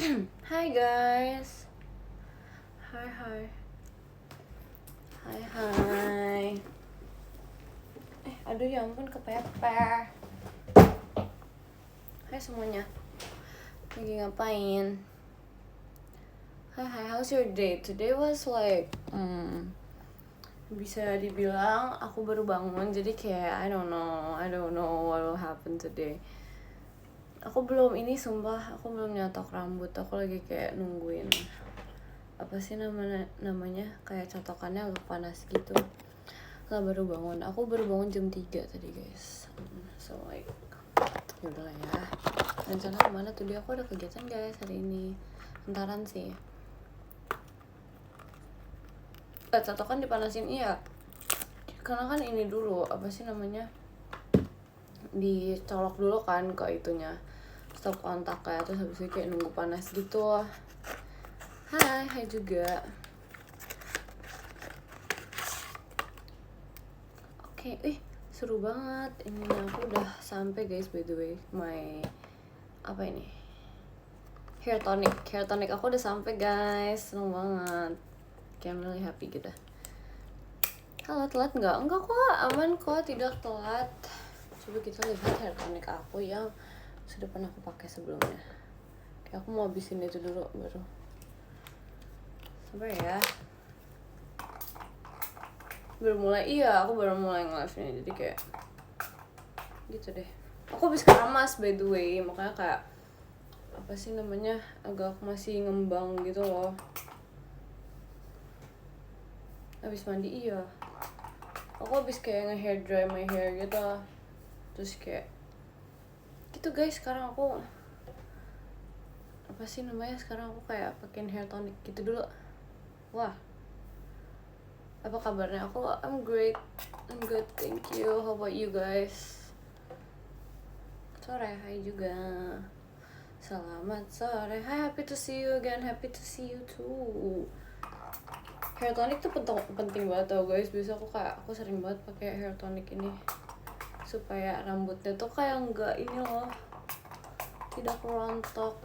Hai guys. Hai hai. Hai hai. Aduh ya ampun kepepet. Hai semuanya. Lagi ngapain? Hai hai, how's your day? Today was like bisa dibilang aku baru bangun, jadi kayak I don't know what will happen today. Aku belum ini sumpah, aku belum nyatok rambut. Aku lagi kayak nungguin apa sih namanya kayak catokannya agak panas gitu. Lah baru bangun. Aku baru bangun jam 3 tadi guys. So like yaudah lah ya. Rencana kemana tuh dia? Aku ada kegiatan guys hari ini. Entaran sih. Catokan dipanasin iya. Karena kan ini dulu apa sih namanya? Dicolok dulu kan ke itunya. Stop kontak kayak terus habis itu kayak nunggu panas gitu. Hai juga. Oke, seru banget. Ini aku udah sampai guys by the way. Apa ini? Hair tonic aku udah sampai guys. Seneng banget. Kayak really happy gitu. Halo, telat nggak? Enggak kok, aman kok, tidak telat. Coba kita lihat hair tonic aku yang sudah pernah aku pakai sebelumnya. Kayak aku mau habisin itu dulu baru. Sabar ya. Aku baru mulai nge-live ini, jadi kayak gitu deh. Aku habis keramas by the way, makanya kayak apa sih namanya agak masih ngembang gitu loh. Habis mandi iya. Aku habis kayak nge-hair dry my hair gitu. Terus kayak gitu guys, sekarang aku apa sih namanya sekarang aku kayak pakein hair tonic gitu dulu. Wah, apa kabarnya? I'm great, I'm good, thank you. How about you guys? Sore, hai juga. Selamat sore, hi, happy to see you again, happy to see you too. Hair tonic tuh penting banget tau guys. Biasa aku sering banget pakai hair tonic ini supaya rambutnya tuh kayak enggak ini loh, tidak rontok.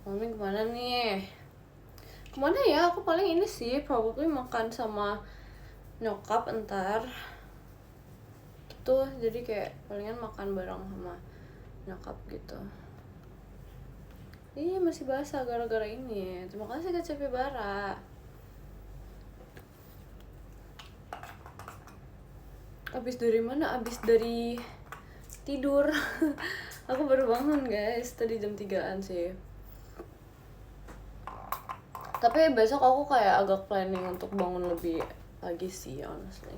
Mami kemana nih? Kemana ya? Aku paling ini sih probably makan sama nyokap entar gitu. Jadi kayak palingan makan bareng sama nyokap gitu. Iya masih basah gara-gara ini. Terima kasih Kak Cepi Bara. Abis dari mana? Abis dari tidur. Aku baru bangun guys, tadi jam 3-an sih. Tapi besok aku kayak agak planning untuk bangun lebih pagi sih honestly.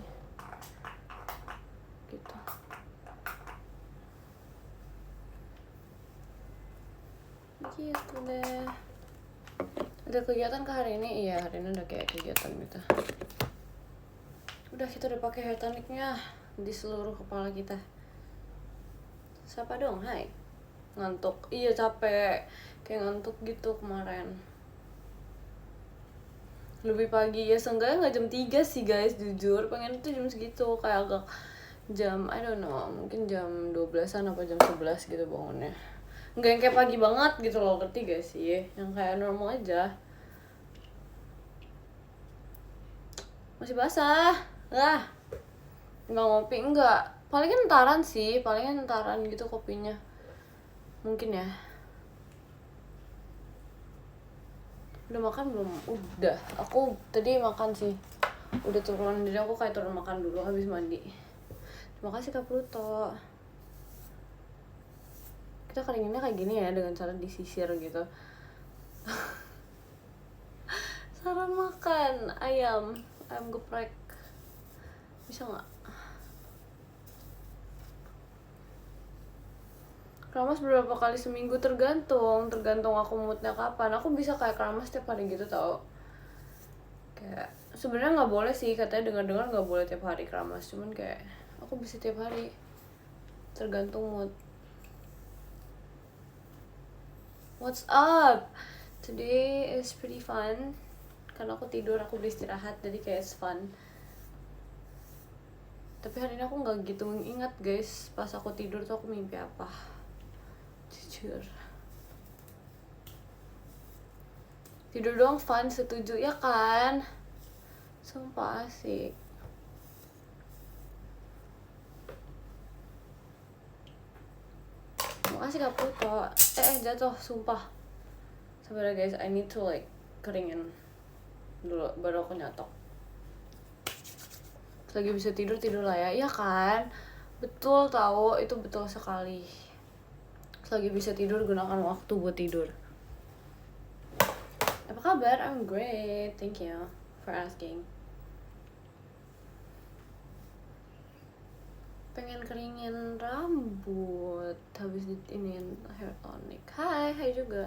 Gitu. Gitu deh. Ada kegiatan ke hari ini? Iya, hari ini udah kayak kegiatan gitu. Udah kita udah pakai hair tonicnya di seluruh kepala kita. Siapa dong? Hai. Ngantuk. Iya capek. Kayak ngantuk gitu kemarin. Lebih pagi ya, seenggaknya nggak jam 3 sih guys, jujur. Pengen tuh jam segitu, kayak agak jam, I don't know, mungkin jam 12-an apa jam 11 gitu bangunnya. Nggak yang kayak pagi banget gitu loh, ngerti gak sih? Yang kayak normal aja. Masih basah lah. Nggak ngopi, enggak. Palingan entaran sih, palingan entaran gitu kopinya. Mungkin ya. Udah makan belum? Udah. Aku tadi makan sih. Udah turun, jadi aku kayak turun makan dulu habis mandi. Terima kasih Kak Pluto. Kita keringinnya kayak gini ya, dengan cara disisir gitu. Saran makan ayam geprek. Bisa nggak? Keramas berapa kali seminggu? Tergantung aku moodnya kapan. Aku bisa kayak keramas tiap hari gitu tau. Kayak sebenarnya nggak boleh sih, katanya dengar-dengar nggak boleh tiap hari keramas. Cuman kayak aku bisa tiap hari. Tergantung mood. What's up? Today is pretty fun. Karena aku tidur, aku beristirahat, jadi kayak it's fun. Tapi hari ini aku nggak gitu ingat guys, pas aku tidur tuh aku mimpi apa. Jujur. Tidur doang fun, setuju ya kan? Sumpah asik. Makasih Kak Puto. Jatuh, sumpah. Sabar ya guys, I need to like keringin dulu baru aku nyatok. Lagi bisa tidur lah ya. Iya kan? Betul tahu, itu betul sekali. Lagi bisa tidur, gunakan waktu buat tidur. Apa kabar? I'm great. Thank you for asking. Pengen keringin rambut habis diinin hair tonic. Hai juga.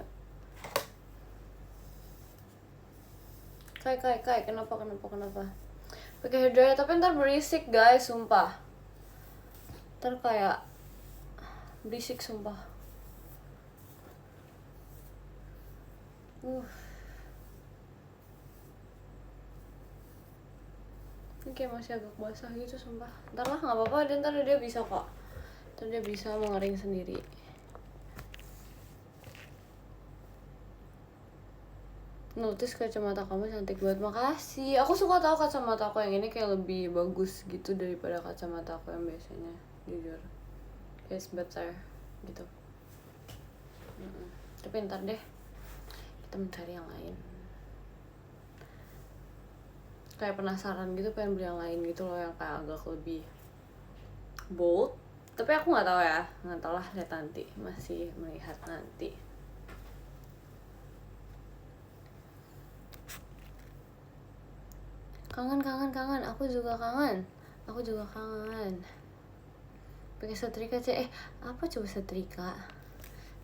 Kai, kenapa? Pakai hair dryer tapi ntar berisik guys, sumpah. Ntar kayak berisik sumpah. Ini kayak masih agak basah gitu sumpah. Ntar lah nggak apa-apa, ntar dia bisa kok. Ntar dia bisa mengering sendiri. Notice kacamata kamu cantik banget, makasih. Aku suka tahu kacamata aku yang ini kayak lebih bagus gitu daripada kacamata aku yang biasanya, jujur. It's better gitu. Tapi ntar deh kita mencari yang lain. Kayak penasaran gitu, pengen beli yang lain gitu loh, yang kayak agak lebih bold. Tapi aku nggak tahu ya, nggak tahu lah, lihat nanti, masih melihat nanti. Kangen, aku juga kangen. Pakai setrika apa coba setrika?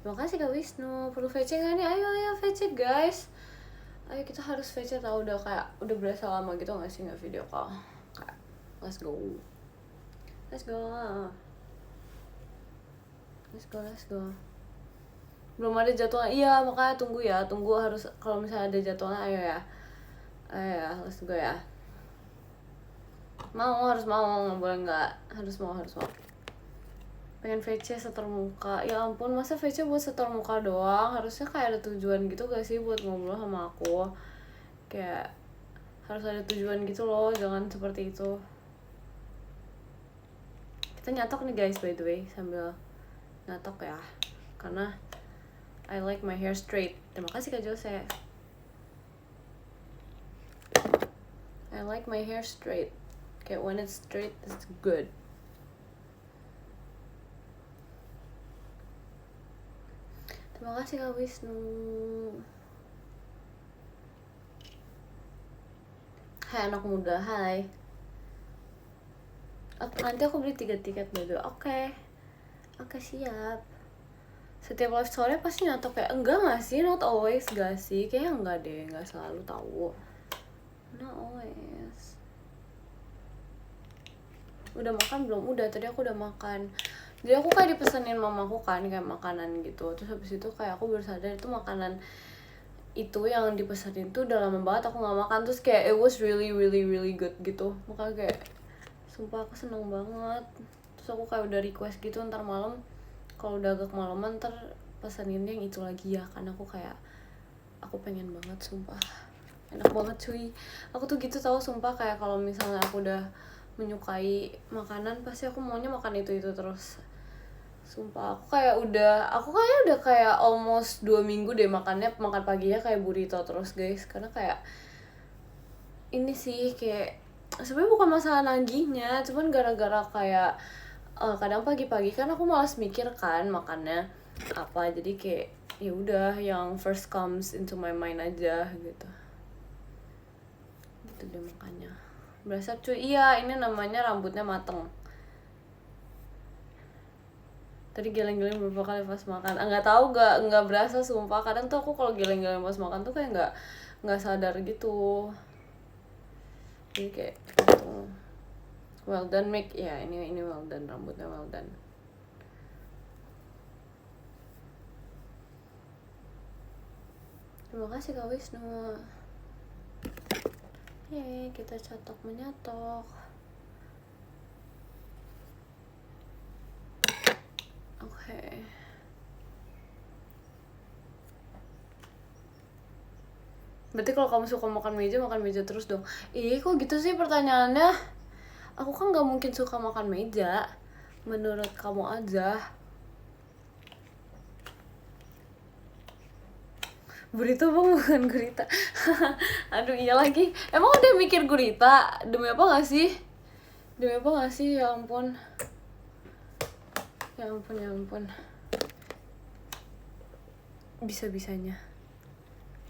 Terima kasih Kak Wisnu. Perlu VC nggak nih? Ayo VC guys. Ayo kita harus VC, tau udah berasa lama gitu nggak sih nggak video call. Kayak let's go. Belum ada jadwalnya. Iya makanya tunggu harus, kalau misalnya ada jadwalnya ayo ya let's go ya. Harus mau, nggak boleh nggak, harus mau. Pengen VC setor muka, ya ampun masa VC buat setor muka doang, harusnya kayak ada tujuan gitu gak sih buat ngobrol sama aku, kayak harus ada tujuan gitu loh, jangan seperti itu. Kita nyatok nih guys by the way, sambil nyatok ya, karena I like my hair straight. Terima kasih Kak Jose. I like my hair straight. Kayak when it's straight, it's good. Terima kasih Kak Wisnu. Hai anak muda, hai. Nanti aku beli 3 tiket dulu. Oke, siap. Setiap live story pasti nyatok kayak, enggak gak sih? Not always gak sih? Kayaknya enggak deh, gak selalu tahu. Not always. Udah makan belum? Udah, tadi aku udah makan. Jadi aku kayak dipesenin mamaku kan kayak makanan gitu. Terus habis itu kayak aku baru sadar itu makanan itu yang dipesenin tuh udah lama banget aku gak makan. Terus kayak it was really good gitu. Makanya kayak sumpah aku seneng banget. Terus aku kayak udah request gitu ntar malam, kalau udah agak malaman ntar pesenin yang itu lagi ya. Karena aku kayak aku pengen banget sumpah. Enak banget cuy. Aku tuh gitu tahu sumpah, kayak kalau misalnya aku udah menyukai makanan pasti aku maunya makan itu terus. Sumpah aku kayaknya udah kayak almost 2 minggu deh makan paginya kayak burrito terus guys. Karena kayak ini sih kayak sebenarnya bukan masalah nagihnya, cuman gara-gara kayak kadang pagi-pagi kan aku malas mikir kan makannya apa, jadi kayak ya udah yang first comes into my mind aja gitu deh makanya berasa cuy. Iya ini namanya rambutnya mateng. Tadi geleng-geleng beberapa kali pas makan. Nggak tahu, nggak berasa sumpah. Kadang tuh aku kalau geleng-geleng pas makan tuh kayak nggak sadar gitu. Jadi kayak gitu. Well done make ya, ini well done, rambutnya well done. Terima kasih Kak Wisnu. Yeay, kita catok menyatok. Oke. Berarti kalau kamu suka makan meja terus dong. Ih, kok gitu sih pertanyaannya? Aku kan gak mungkin suka makan meja. Menurut kamu aja. Burrito bang, bukan gurita. Aduh iya lagi. Emang udah mikir gurita? Demi apa gak sih? Demi apa gak sih? Ya ampun. Ya ampun, ya ampun. Bisa-bisanya.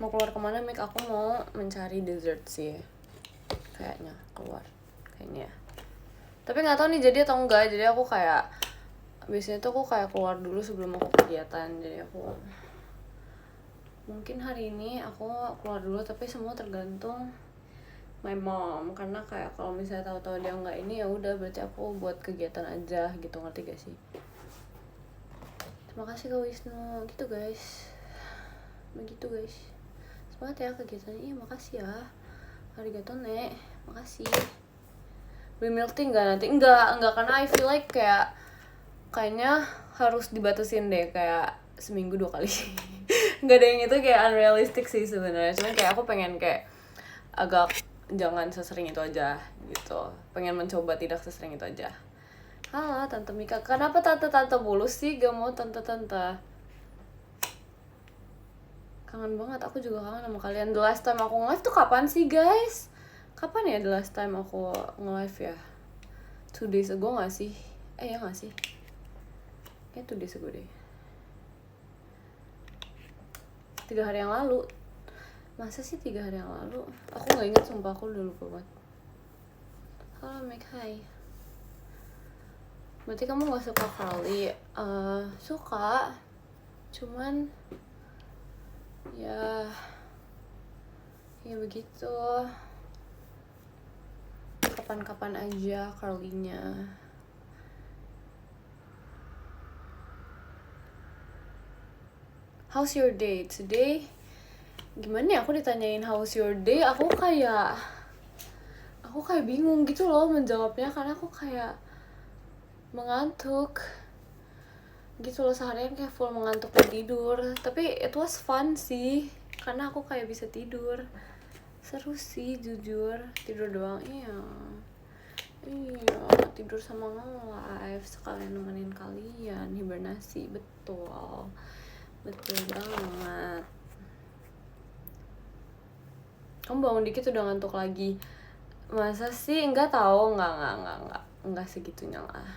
Mau keluar kemana, Mik? Aku mau mencari dessert sih. Kayaknya keluar. Kayaknya. Tapi gak tahu nih jadi atau enggak. Jadi aku kayak biasanya tuh aku kayak keluar dulu sebelum aku kegiatan. Jadi aku mungkin hari ini aku keluar dulu, tapi semua tergantung my mom, karena kayak kalau misalnya tahu-tahu dia nggak ini ya udah berarti aku buat kegiatan aja gitu, ngerti gak sih? Terima kasih Kak Wisnu, gitu guys, begitu guys, semangat ya kegiatannya. Iya makasih ya, arigato nek, makasih. Beli milk tea nggak nanti? Enggak, karena I feel like kayaknya harus dibatasin deh, kayak seminggu 2 kali. Nggak ada yang itu, kayak unrealistic sih sebenarnya. Cuman kayak aku pengen kayak agak jangan sesering itu aja gitu. Pengen mencoba tidak sesering itu aja. Halo Tante Mika, kenapa tante mulu sih? Gak mau tante. Kangen banget, aku juga kangen sama kalian. The last time aku nge-live tuh kapan sih guys? Kapan ya the last time aku nge-live ya? 2 days ago gak sih? Ya gak sih? Kayak 2 days ago deh. 3 hari yang lalu. Masa sih 3 hari yang lalu? Aku gak ingat, sumpah aku udah lupa banget. Halo Meg, hai. Berarti kamu gak suka Carly? Suka. Cuman ya begitu. Kapan-kapan aja Carly-nya. How's your day today? Gimana ya aku ditanyain how's your day, aku kayak bingung gitu loh menjawabnya, karena aku kayak mengantuk gitu loh, seharian kayak full mengantuk dan tidur. Tapi it was fun sih, karena aku kayak bisa tidur. Seru sih jujur, tidur doang. Iya tidur sama nge-live, sekalian nemenin kalian hibernasi. Betul banget. Kamu bangun dikit udah ngantuk lagi? Masa sih? Enggak tahu, enggak segitunya lah.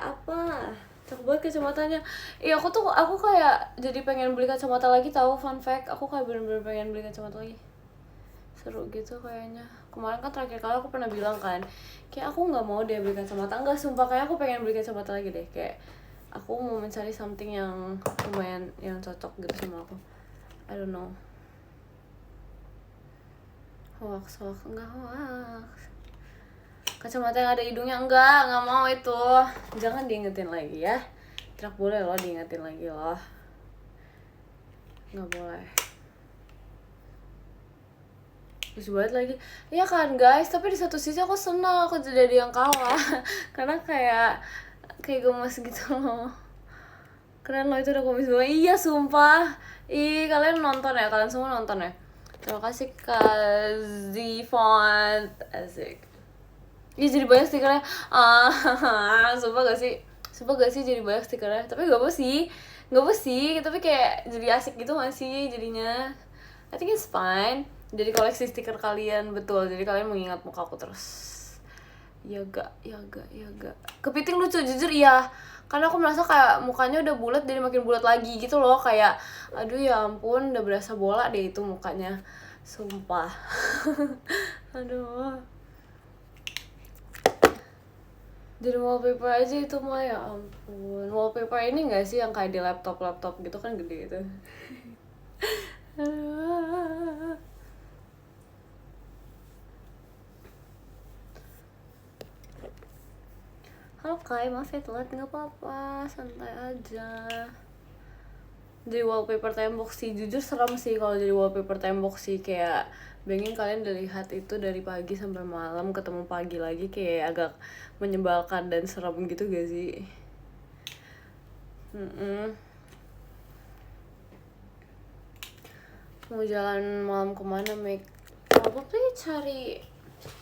Apa? Cakep banget kacamatanya. Iya, aku kayak jadi pengen beli kacamata lagi tahu. Fun fact, aku kayak bener-bener pengen beli kacamata lagi. Seru gitu kayaknya. Kemarin kan terakhir kali aku pernah bilang kan, kayak aku nggak mau deh beli kacamata. Enggak, sumpah kayak aku pengen beli kacamata lagi deh. Kayak aku mau mencari something yang lumayan yang cocok gitu sama aku. I don't know. Hoax, enggak hoax. Kacamata yang ada hidungnya enggak mau itu. Jangan diingetin lagi ya. Tidak boleh loh diingetin lagi loh. Nggak boleh. Lucu banget lagi. Iya kan guys, tapi di satu sisi aku senang aku jadi yang kalah. Karena kayak gemes gitu loh. Keren loh itu udah komis banget. Iya sumpah. Kalian nonton ya, kalian semua nonton ya. Terima kasih Kak Zifont. Asik. Jadi banyak stikernya. Sumpah gak sih jadi banyak stikernya. Tapi gak apa sih. Tapi kayak jadi asik gitu gak sih jadinya. I think it's fine. Jadi koleksi stiker kalian, betul. Jadi kalian mengingat muka aku terus. Ya gak. Kepiting lucu jujur iya. Karena aku merasa kayak mukanya udah bulat jadi makin bulat lagi gitu loh. Kayak aduh ya ampun, udah berasa bola deh itu mukanya. Sumpah. Aduh. Jadi wallpaper aja itu mah, ya ampun. Wallpaper ini gak sih yang kayak di laptop gitu kan gede gitu. Halo Kai, maaf ya telat, gak apa-apa, santai aja. Jadi wallpaper tembok sih, jujur serem sih kalau jadi wallpaper tembok sih. Kayak bayangin kalian udah lihat itu dari pagi sampai malam, ketemu pagi lagi, kayak agak menyebalkan dan serem gitu gak sih? mau jalan malam kemana, probably cari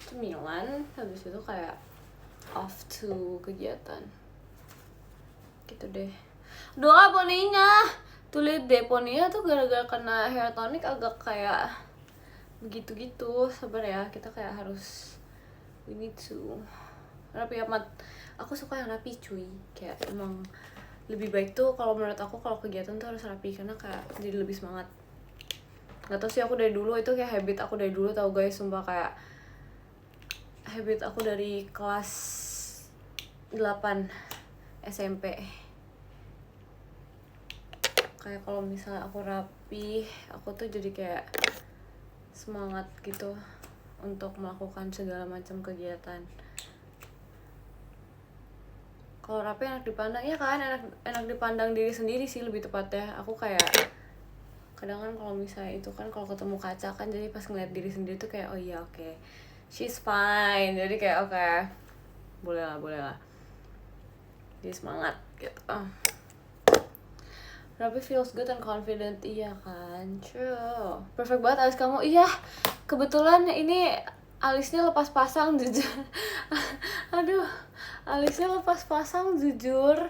cemilan, habis itu kayak off to kegiatan gitu deh. Doa poninya tuh, liat deh, poninya tuh gara-gara kena hair tonic agak kayak begitu-gitu. Sabar ya, kita kayak harus, we need to rapi amat. Aku suka yang rapi cuy, kayak emang lebih baik tuh kalau menurut aku kalau kegiatan tuh harus rapi, karena kayak jadi lebih semangat. Gak tau sih, aku dari dulu itu kayak habit aku dari dulu, tau guys, sumpah kayak habit aku dari kelas 8 SMP. Kayak kalau misalnya aku rapi, aku tuh jadi kayak semangat gitu untuk melakukan segala macam kegiatan. Kalau rapi enak dipandang, ya kan, enak dipandang diri sendiri sih lebih tepatnya. Aku kayak kadang kan kalau misalnya itu kan kalau ketemu kaca kan, jadi pas ngeliat diri sendiri tuh kayak oh iya oke, she's fine, jadi kayak oke, boleh lah, jadi semangat gitu. Rapi feels good and confident, iya kan, true, perfect banget alis kamu. Iya, kebetulan ini alisnya lepas pasang jujur. Aduh, alisnya lepas pasang jujur,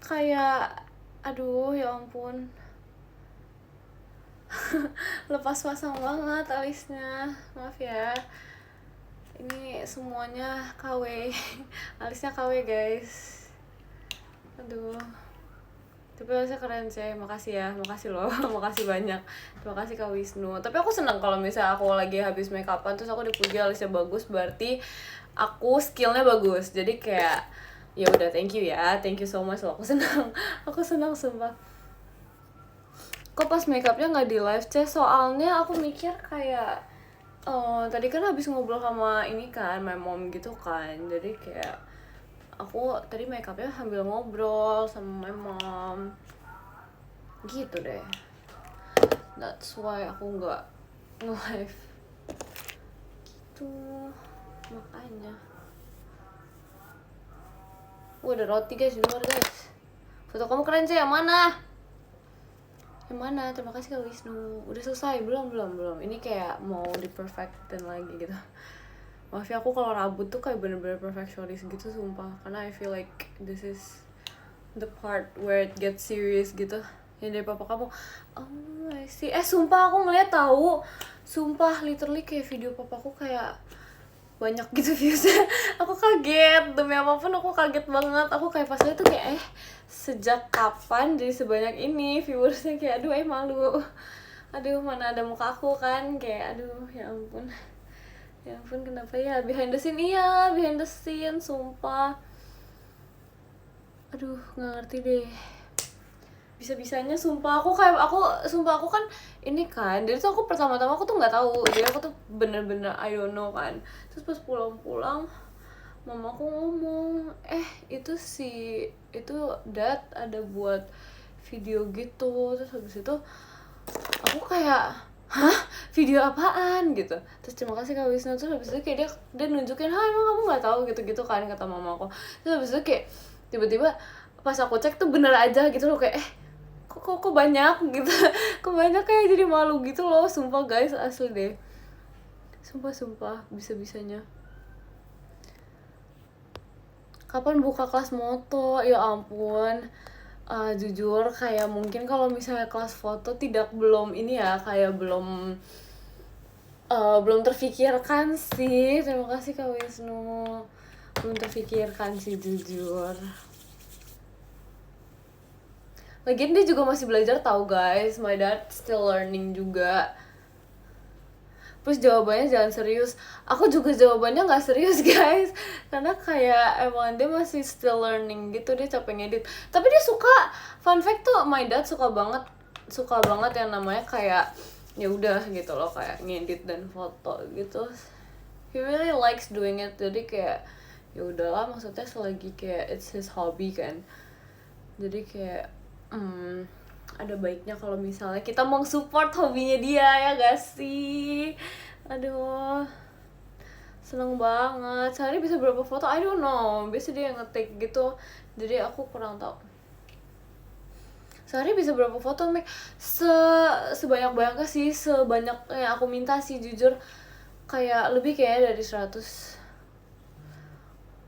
kayak aduh ya ampun. Lepas pasang banget alisnya, maaf ya, ini semuanya KW. Alisnya KW guys, aduh, tapi alisnya keren sih, makasih ya, makasih loh. Makasih banyak, terima kasih Kak Wisnu. Tapi aku seneng kalau misalnya aku lagi habis make upan terus aku dipuji alisnya bagus, berarti aku skillnya bagus, jadi kayak ya udah, thank you ya, thank you so much loh. Aku senang sumpah. Kok pas makeupnya nggak di live chat? Soalnya aku mikir kayak tadi kan habis ngobrol sama ini kan, my mom gitu kan, jadi kayak aku tadi makeupnya sambil ngobrol sama my mom gitu deh. That's why aku nggak nge-live gitu, makanya. Ada roti guys di luar guys. Foto kamu keren sih, yang mana? Yang mana? Terima kasih Kak Wisnu. Udah selesai? Belum. Ini kayak mau di-perfectin lagi gitu. Maaf ya, aku kalau rambut tuh kayak bener-bener perfectionist gitu sumpah. Karena I feel like this is the part where it gets serious gitu. Yang dari papa kamu. Oh I see. Sumpah aku ngeliat tahu. Sumpah literally kayak video papaku kayak banyak gitu viewsnya. Aku kaget, demi apapun aku kaget banget. Aku kayak pas liat tuh kayak sejak kapan jadi sebanyak ini viewersnya, kayak aduh malu. Aduh, mana ada muka aku kan, kayak aduh ya ampun kenapa ya, behind the scene sumpah. Aduh nggak ngerti deh, bisa-bisanya sumpah aku kan ini kan, jadi tuh aku pertama-tama aku tuh nggak tahu, jadi aku tuh bener-bener I don't know kan. Terus pas pulang mamaku ngomong itu dad ada buat video gitu. Terus habis itu aku kayak hah, video apaan gitu. Terus terima kasih Kak Wisnu. Terus habis itu kayak dia nunjukin, emang kamu nggak tahu gitu kan, kata mamaku. Terus habis itu kayak tiba-tiba pas aku cek tuh bener aja gitu loh, kayak kok banyak gitu. Kok banyak, kayak jadi malu gitu loh, sumpah guys, asli deh, sumpah bisa-bisanya. Kapan buka kelas moto? Ya ampun, jujur kayak mungkin kalau misalnya kelas foto belum ini ya, kayak belum terfikirkan sih. Terima kasih Kak Wisnu, belum terfikirkan sih jujur. Lagian dia juga masih belajar tahu guys, my dad still learning juga. Terus jawabannya jangan serius. Aku juga jawabannya nggak serius guys, karena kayak emang dia masih still learning gitu, dia capek ngedit. Tapi dia suka, fun fact tuh, my dad suka banget yang namanya kayak ya udah gitu loh, kayak ngedit dan foto gitu. He really likes doing it, jadi kayak ya udahlah, maksudnya selagi kayak it's his hobby kan. Jadi kayak ada baiknya kalau misalnya kita mau support hobinya dia, ya gak sih? Aduh, seneng banget. Sehari bisa berapa foto? I don't know, biasa dia yang nge-take gitu, jadi aku kurang tahu. sehari bisa berapa foto, Mek? Sebanyak-banyaknya sih, sebanyak yang aku minta sih, jujur. Kayak lebih kayak dari 100.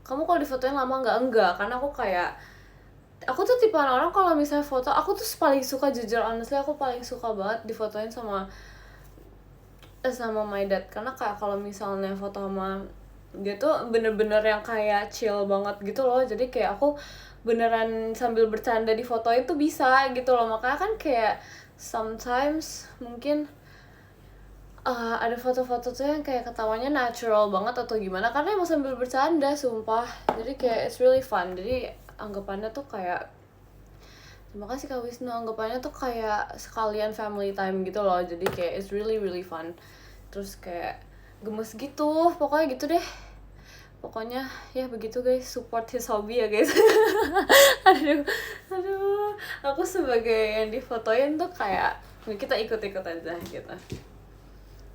Kamu kalau difotoin lama enggak, karena aku tuh tipe orang kalau misalnya foto, aku tuh paling suka, jujur honestly aku paling suka banget difotoin sama my dad, karena kayak kalau misalnya foto sama dia tuh bener-bener yang kayak chill banget gitu loh, jadi kayak aku beneran sambil bercanda di foto itu bisa gitu loh. Makanya kan kayak sometimes mungkin ada foto-foto tuh yang kayak ketawanya natural banget atau gimana, karena emang sambil bercanda sumpah, jadi kayak it's really fun. Jadi anggapannya tuh kayak, terima kasih Kak Wisnu, anggapannya tuh kayak sekalian family time gitu loh, jadi kayak it's really really fun. Terus kayak gemes gitu, pokoknya gitu deh. Pokoknya ya begitu guys, support his hobby ya guys. aduh aduh aku sebagai yang difotoin tuh kayak kita ikut-ikut aja gitu,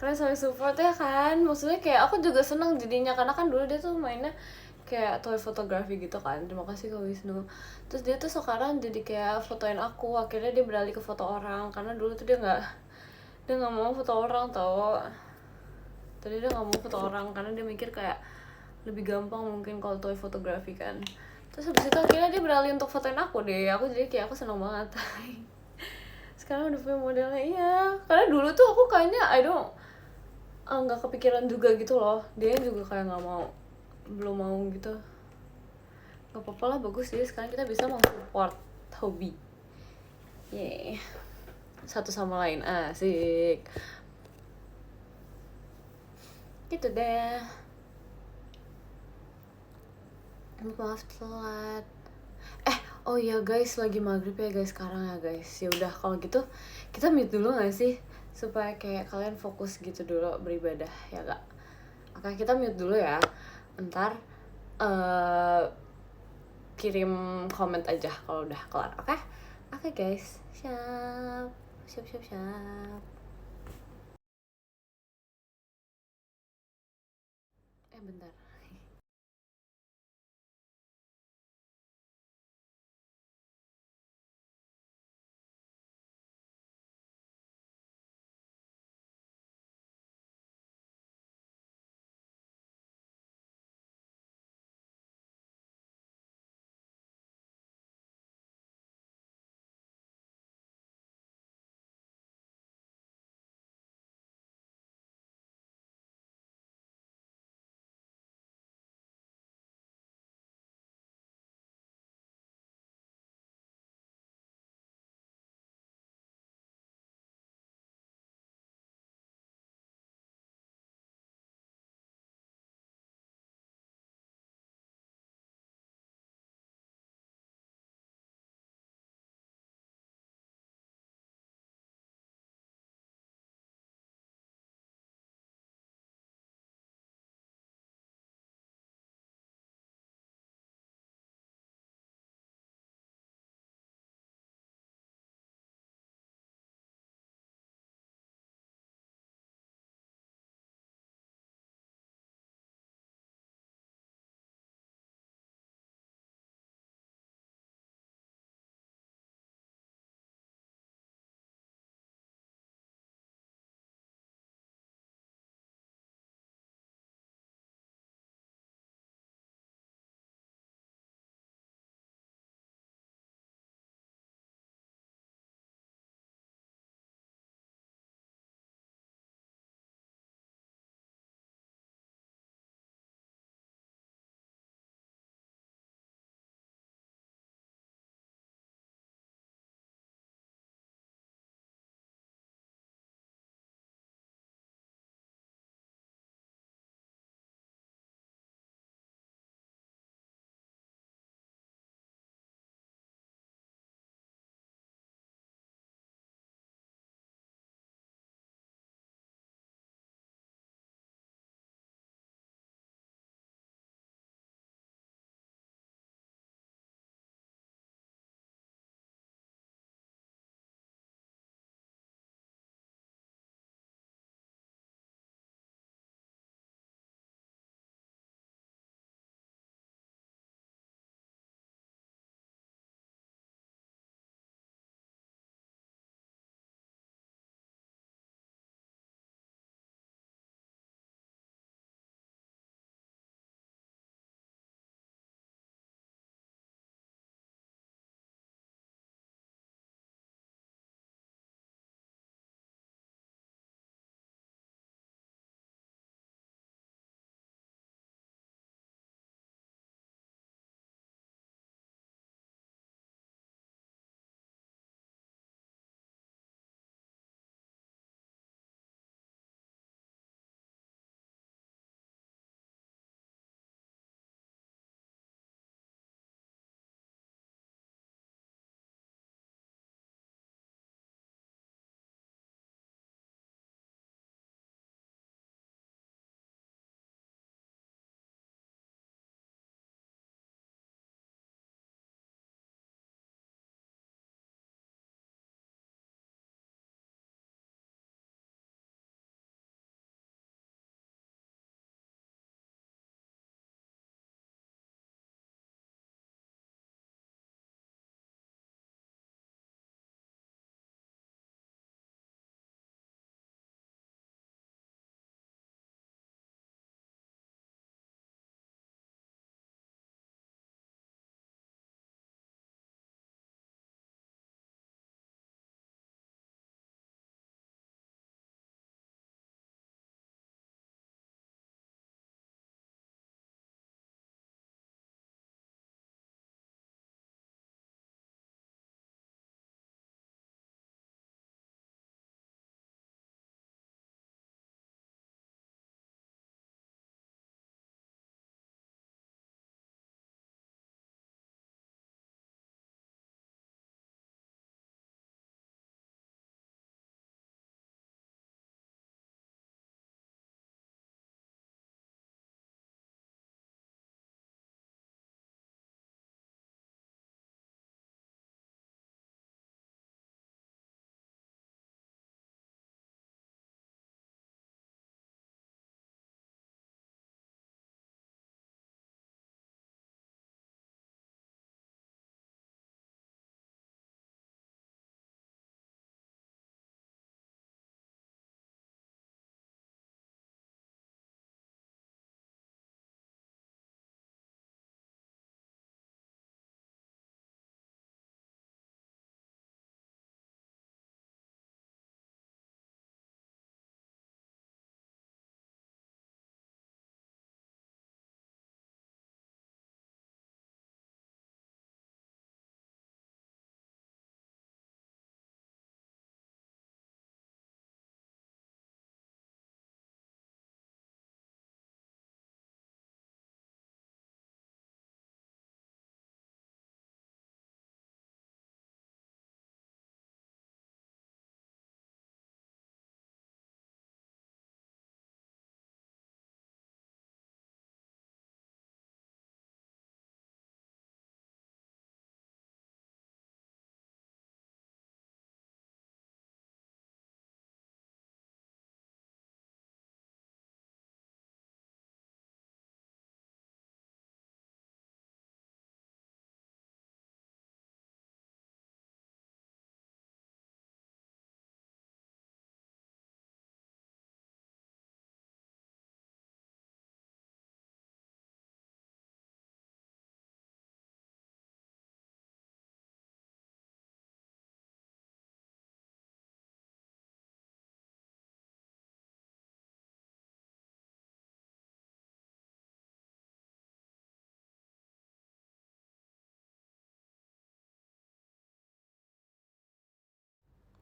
karena saling support ya kan. Maksudnya kayak aku juga seneng jadinya, karena kan dulu dia tuh mainnya kayak toy fotografi gitu kan. Terima kasih ke Wisnu. Terus dia tuh sekarang jadi kayak fotoin aku, akhirnya dia beralih ke foto orang, karena dulu tuh dia nggak mau foto orang tau. Tadi dia nggak mau foto orang karena dia mikir kayak lebih gampang mungkin kalau toy fotografi kan. Terus habis itu akhirnya dia beralih untuk fotoin aku deh. Aku jadi kayak aku seneng banget. Sekarang udah punya modelnya, iya. Karena dulu tuh aku kayaknya nggak kepikiran juga gitu loh. Dia juga kayak nggak mau, belum mau gitu. Gak apa-apa lah, bagus sih. Sekarang kita bisa support hobi. Yeay. Satu sama lain, asik. Gitu deh. Maaf telat. Oh iya guys, lagi maghrib ya guys sekarang ya guys. Ya udah kalau gitu kita mute dulu nggak sih, supaya kayak kalian fokus gitu dulu beribadah ya gak? Oke, kita mute dulu ya. Ntar kirim komen aja kalau udah kelar. Oke guys, siap siap siap siap. Bentar.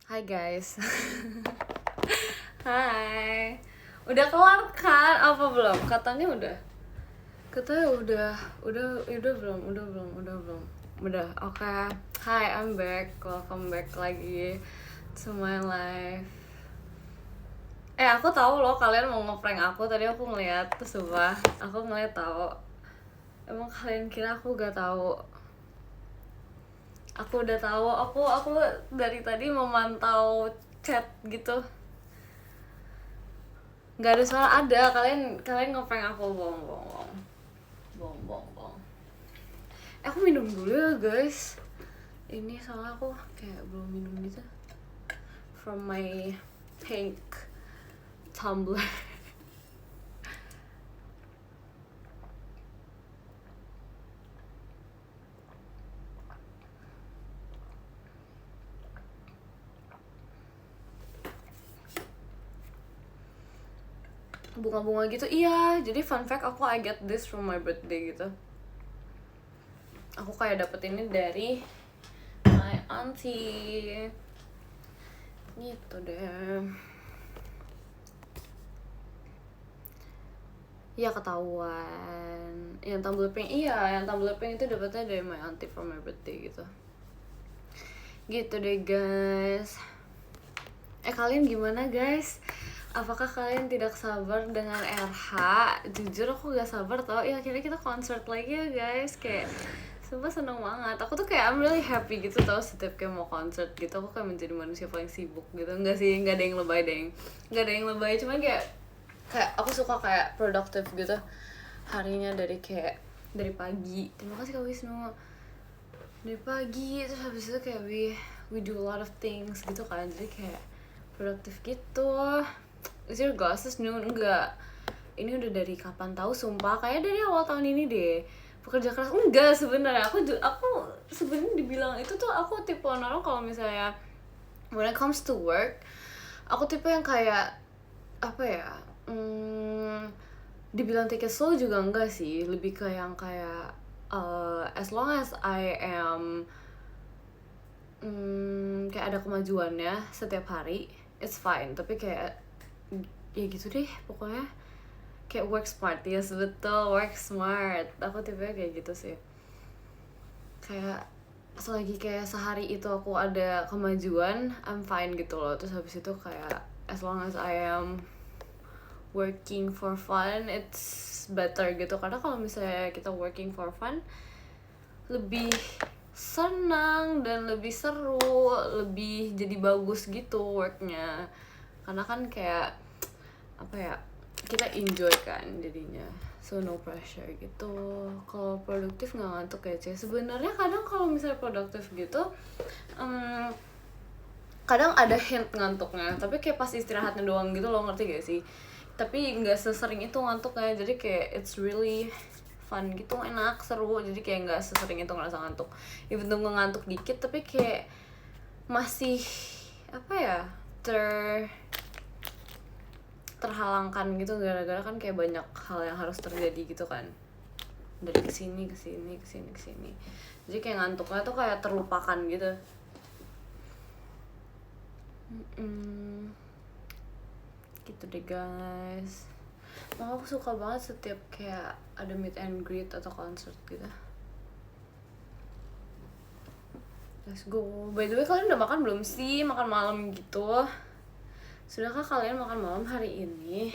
Hai guys. Hai. Udah kelar kan? Apa belum? Katanya udah. Katanya udah belum. Udah. Oke. Hi, I'm back. Welcome back lagi to my life. Aku tahu loh kalian mau ngeprank aku. Tadi aku ngeliat tuh, sumpah. Aku ngeliat tahu. Emang kalian kira aku gak tahu? Aku udah tahu. Aku dari tadi memantau chat gitu. Gak ada suara, ada. Kalian ngeprank aku. Bohong. Aku minum dulu ya guys. Ini soalnya aku kayak belum minum gitu. From my pink tumbler. Bunga-bunga gitu. Iya, jadi fun fact, I get this from my birthday gitu. Aku kayak dapet ini dari my auntie gitu deh. Iya, ketahuan. Yang tumbler pink itu dapetnya dari my auntie for my birthday gitu. Gitu deh guys. Kalian gimana guys? Apakah kalian tidak sabar dengan RH? Jujur aku gak sabar tau. Ya akhirnya kita konser lagi ya guys. Kayak sumpah seneng banget. Aku tuh kayak I'm really happy gitu tau. Setiap kayak mau konser gitu aku kayak menjadi manusia paling sibuk gitu. Enggak sih, gak ada yang lebay deng. Gak ada yang lebay, cuman kayak aku suka kayak produktif gitu harinya, dari pagi. Terima kasih Kak Wisnu. Dari pagi terus habis itu kayak we do a lot of things gitu kan. Jadi kayak produktif gitu. Is your glasses new? Enggak. Ini udah dari kapan tahu sumpah. Kayak dari awal tahun ini deh. Pekerja keras enggak sebenarnya. Aku sebenarnya dibilang itu tuh aku tipe orang kalau misalnya when it comes to work, aku tipe yang kayak apa ya? Dibilang take it slow juga enggak sih. Lebih ke yang kayak as long as I am kayak ada kemajuannya setiap hari, it's fine. Tapi kayak ya gitu deh pokoknya, kayak work smart. Yes, betul, work smart. Aku tipenya kayak gitu sih. Kayak selagi kayak sehari itu aku ada kemajuan, I'm fine gitu loh. Terus habis itu kayak as long as I am working for fun, it's better gitu. Karena kalau misalnya kita working for fun, lebih senang dan lebih seru, lebih jadi bagus gitu worknya. Karena kan kayak apa ya, kita enjoy kan jadinya, so no pressure gitu. Kalau produktif nggak ngantuk ya Cez. Sebenarnya kadang kalau misalnya produktif gitu kadang ada hint ngantuknya, tapi kayak pas istirahatnya doang gitu loh, ngerti gak sih? Tapi nggak sesering itu ngantuknya, jadi kayak it's really fun gitu, enak, seru. Jadi kayak nggak sesering itu ngerasa ngantuk. Even though ngantuk dikit, tapi kayak masih apa ya, terhalangkan gitu, gara-gara kan kayak banyak hal yang harus terjadi gitu kan, dari kesini. Jadi kayak ngantuknya tuh kayak terlupakan gitu. Gitu deh guys. Makanya aku suka banget setiap kayak ada meet and greet atau concert gitu. Let's go. By the way, kalian udah makan belum sih? Makan malam gitu. Sudahkah kalian makan malam hari ini?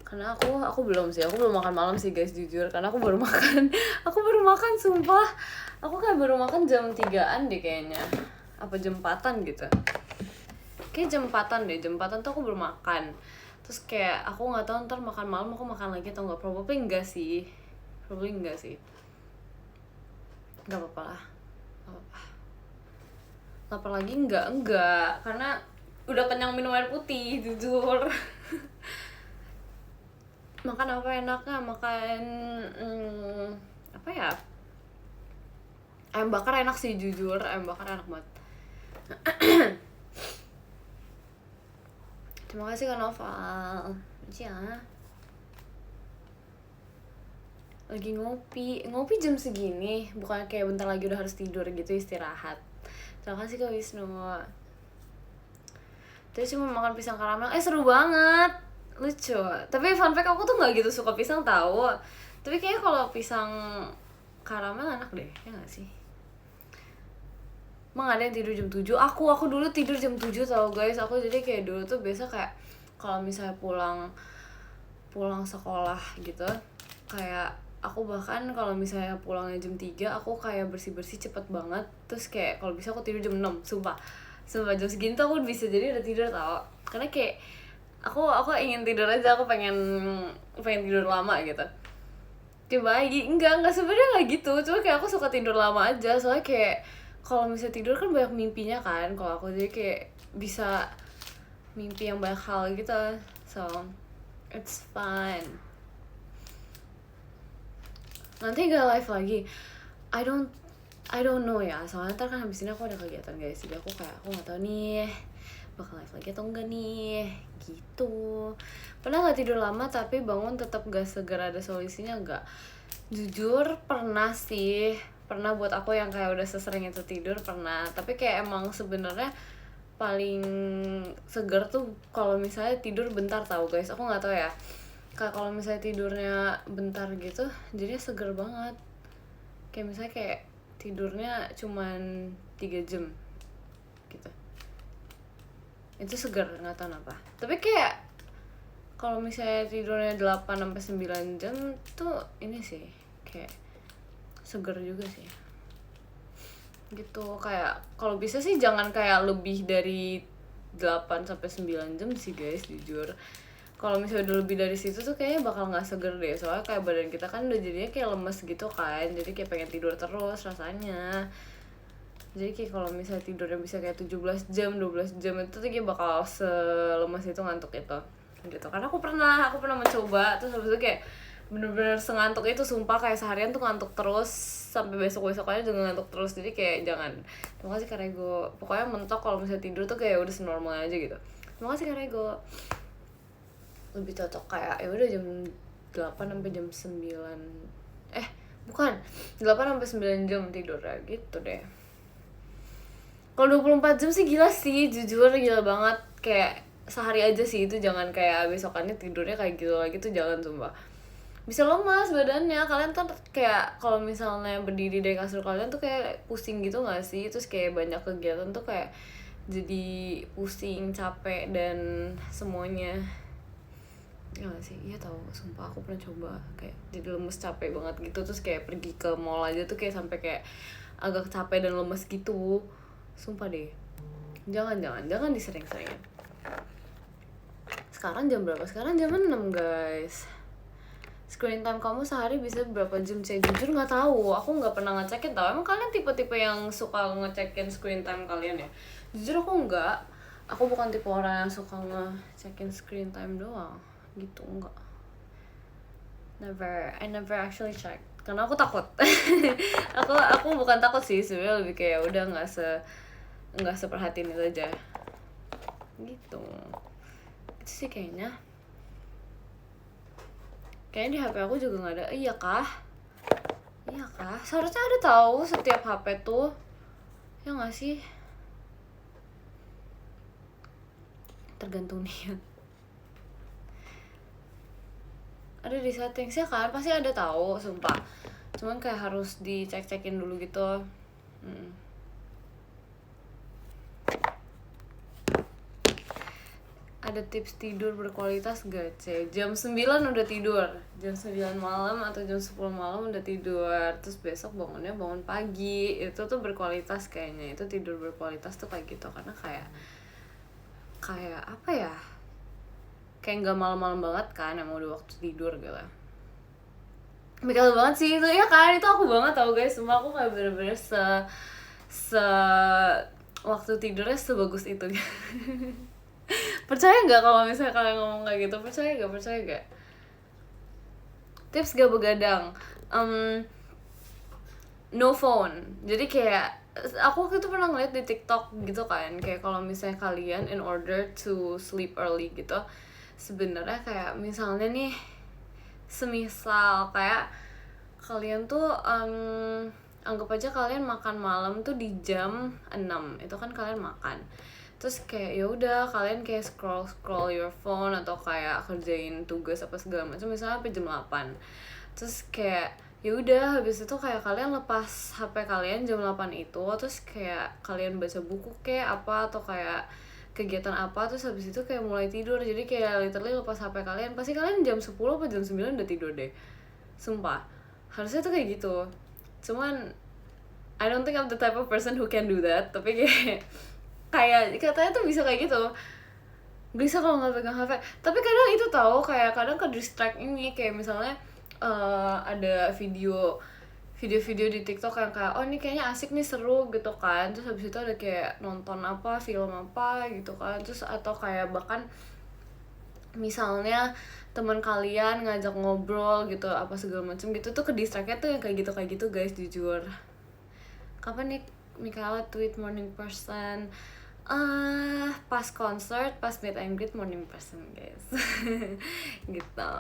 Karena aku belum sih. Aku belum makan malam sih guys, jujur. Karena aku baru makan. Aku baru makan sumpah. Aku kayak baru makan jam 3-an deh kayaknya. Apa jam 4-an gitu. Kayak jam 4-an deh. Jam 4-an tuh aku baru makan. Terus kayak aku gak tahu ntar makan malam aku makan lagi atau gak. Probably enggak sih. Gak apa-apa lah. Lapar lagi enggak. Karena udah kenyang minum air putih, jujur. Makan apa enaknya? Makan apa ya? Ayam bakar enak sih, jujur. Ayam bakar enak banget. Terima kasih Kak Noval. Ya. Lagi ngopi jam segini. Bukan kayak bentar lagi udah harus tidur gitu, istirahat. Terima kasih Kak Wisnu. Jadi cuma makan pisang karamel, seru banget, lucu. Tapi fun fact, aku tuh nggak gitu suka pisang tahu. Tapi kayaknya kalau pisang karamel enak deh, ya nggak sih? Emang ada yang tidur jam 7? Aku dulu tidur jam 7 tau guys. Aku jadi kayak dulu tuh biasa kayak kalau misalnya pulang sekolah gitu, kayak aku bahkan kalau misalnya pulangnya jam 3, aku kayak bersih-bersih cepet banget. Terus kayak kalau bisa aku tidur jam 6, sumpah jam segini tuh aku bisa jadi udah tidur tau. Karena kayak aku ingin tidur aja, aku pengen tidur lama gitu. Coba enggak sebenarnya nggak gitu, cuma kayak aku suka tidur lama aja. Soalnya kayak kalau misalnya tidur kan banyak mimpinya kan kalau aku, jadi kayak bisa mimpi yang banyak hal gitu, so it's fun. Nanti gak live lagi, I don't know ya, soalnya ntar kan habis ini aku ada kegiatan guys, jadi aku nggak tahu nih bakal live lagi atau enggak nih gitu. Pernah nggak tidur lama tapi bangun tetap gak seger, ada solusinya nggak? Jujur pernah sih, pernah buat aku yang kayak udah sesering itu tidur pernah. Tapi kayak emang sebenarnya paling seger tuh kalau misalnya tidur bentar tau guys. Aku nggak tahu ya, kalau misalnya tidurnya bentar gitu jadinya seger banget. Kayak misalnya kayak tidurnya cuman 3 jam gitu, itu seger, nggak tahu kenapa. Tapi kayak kalau misalnya tidurnya 8-9 jam tuh ini sih kayak seger juga sih gitu. Kayak kalau bisa sih jangan kayak lebih dari 8-9 jam sih guys, jujur. Kalau misalnya udah lebih dari situ tuh kayaknya bakal nggak seger deh, soalnya kayak badan kita kan udah jadinya kayak lemes gitu kan, jadi kayak pengen tidur terus rasanya. Jadi kayak kalau misalnya tidurnya bisa kayak 17 jam, 12 jam itu tuh kayak bakal selemes itu ngantuk itu gitu. Karena aku pernah mencoba, terus habis itu kayak bener-bener sengantuk itu, sumpah kayak seharian tuh ngantuk terus sampai besok-besokannya juga ngantuk terus. Jadi kayak jangan. Terima kasih Karego. Pokoknya mentok kalau misalnya tidur tuh kayak udah senormal aja gitu. Terima kasih Karego. Lebih cocok kayak ya udah jam 8 sampai jam 9. Bukan. 8 sampai 9 jam tidur ya gitu deh. Kalau 24 jam sih gila sih, jujur gila banget. Kayak sehari aja sih itu, jangan kayak besokannya tidurnya kayak gitu lagi tuh, jangan sumpah. Bisa lemas badannya, kalian kan kayak kalau misalnya berdiri dari kasur kalian tuh kayak pusing gitu gak sih? Terus kayak banyak kegiatan tuh kayak jadi pusing, capek, dan semuanya. Ya gak sih? Iya tau, sumpah aku pernah coba kayak jadi lemes, capek banget gitu. Terus kayak pergi ke mall aja tuh kayak sampai kayak agak capek dan lemes gitu. Sumpah deh, jangan disering-seringin. Sekarang jam berapa? Sekarang jam 6 guys. Screen time kamu sehari bisa berapa jam? Saya jujur nggak tahu, aku nggak pernah ngecekin tau. Emang kalian tipe-tipe yang suka ngecekin screen time kalian ya? Jujur aku nggak. Aku bukan tipe orang yang suka ngecekin screen time doang gitu, enggak. I never actually check karena aku takut. aku bukan takut sih sebenarnya, lebih kayak udah nggak seperhatiin itu aja gitu. Itu sih kayaknya di HP aku juga nggak ada. Iya kah seharusnya ada tahu setiap HP tuh, ya nggak sih? Tergantung niat. Ada di settingsnya kan, pasti ada tahu, sumpah. Cuman kayak harus dicek-cekin dulu gitu. Ada tips tidur berkualitas gak, C? Jam 9 udah tidur, jam 9 malam atau jam 10 malam udah tidur, terus besok bangun pagi, itu tuh berkualitas kayaknya. Itu tidur berkualitas tuh kayak gitu, karena kayak apa ya, kayak nggak malam-malam banget kan, emang udah waktu tidur gitu. Mikal banget sih itu ya kan, itu aku banget tau guys, semua aku kayak bener-bener waktu tidurnya sebagus itu. Percaya nggak kalau misalnya kalian ngomong kayak gitu? Percaya nggak? Tips gak begadang, no phone. Jadi kayak aku waktu itu pernah ngeliat di TikTok gitu kan, kayak kalau misalnya kalian in order to sleep early gitu, sebenarnya kayak misalnya nih, semisal kayak kalian tuh anggap aja kalian makan malam tuh di jam 6, itu kan kalian makan. Terus kayak ya udah kalian kayak scroll your phone atau kayak kerjain tugas apa segala macam misalnya sampai jam 8. Terus kayak ya udah habis itu kayak kalian lepas HP kalian jam 8 itu, terus kayak kalian baca buku kayak apa atau kayak kegiatan apa, terus habis itu kayak mulai tidur. Jadi kayak literally lepas HP kalian pasti kalian jam 10 atau jam 9 udah tidur deh, sumpah. Harusnya tuh kayak gitu, cuman I don't think I'm the type of person who can do that. Tapi kayak katanya tuh bisa kayak gitu, bisa kalau nggak pegang HP. Tapi kadang itu tahu kayak kadang ke distract ini kayak misalnya ada video-video di TikTok yang kayak oh ini kayaknya asik nih, seru gitu kan, terus habis itu ada kayak nonton apa film apa gitu kan, terus atau kayak bahkan misalnya teman kalian ngajak ngobrol gitu apa segala macam gitu tuh ke distractnya tuh yang kayak gitu guys, jujur. Kapan nih Michaela tweet morning person? Pas concert, pas meet and greet morning person guys. Gitu.